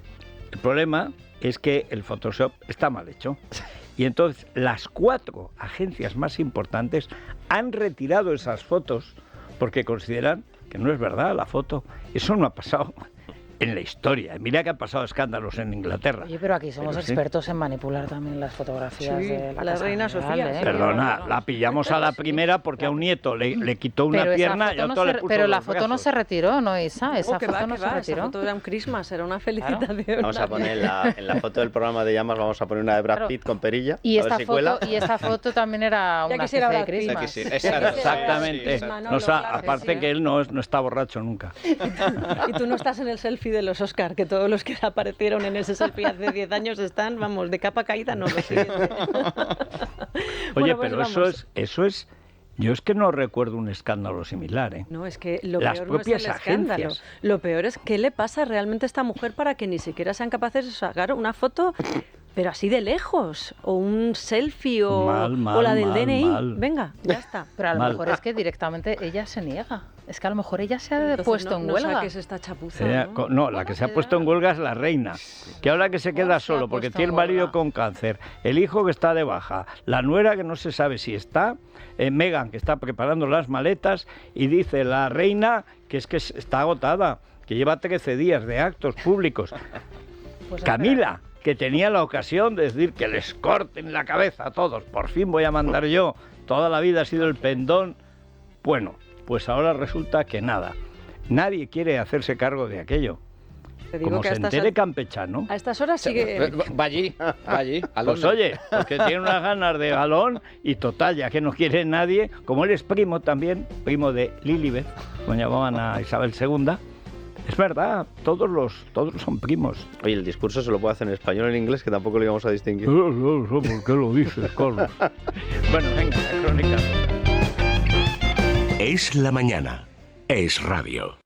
el problema es que el Photoshop está mal hecho. Y entonces las 4 agencias más importantes han retirado esas fotos porque consideran que no es verdad la foto. Eso no ha pasado en la historia. Mira que han pasado escándalos en Inglaterra. Oye, pero aquí somos expertos en manipular también las fotografías de la reina Sofía. Perdona, la pillamos a la primera porque a un nieto le quitó una pierna y a otro le puso Pero la los foto brazos. no se retiró, ¿no, Isa? Esa que foto va, no se retiró. Esa foto era un Christmas, era una felicitación. Vamos a poner en la foto del programa de llamas, vamos a poner una de Brad Pitt con perilla. Y a ver si cuela. esta foto también era una especie de Christmas. Exactamente. Aparte que él no está borracho nunca. Y tú no estás en el selfie de los Oscar, que todos los que aparecieron en ese selfie hace 10 años están, vamos, de capa caída, no lo siguen. Oye, bueno, pues pero eso es... Yo es que no recuerdo un escándalo similar, ¿eh? No, es que lo Las peor propias no es el escándalo. agencias. Lo peor es qué le pasa realmente a esta mujer para que ni siquiera sean capaces de sacar una foto, pero así de lejos, o un selfie, o la del DNI. Venga, ya está. Pero a lo mejor es que directamente ella se niega. Es que a lo mejor ella se ha puesto en huelga. No saques esta chapuza, ¿no? La que se ha puesto en huelga es la reina, que ahora que se queda solo porque tiene el marido con cáncer, el hijo que está de baja, la nuera que no se sabe si está, Meghan que está preparando las maletas, y dice la reina que es que está agotada, que lleva 13 días de actos públicos. Pues Camila, que tenía la ocasión de decir que les corten la cabeza a todos, por fin voy a mandar yo, toda la vida ha sido el pendón. Bueno, pues ahora resulta que nada, nadie quiere hacerse cargo de aquello. Como se entere campechano. A estas horas sigue... Va allí. Pues oye, porque tiene unas ganas de galón y total, ya que no quiere nadie, como él es primo también, primo de Lilibet, como llamaban a Isabel II, es verdad, todos son primos. Oye, el discurso se lo puede hacer en español o en inglés, que tampoco lo íbamos a distinguir. No, ¿por qué lo dices, Carlos? Bueno, venga, la crónica. Es la mañana. Es radio.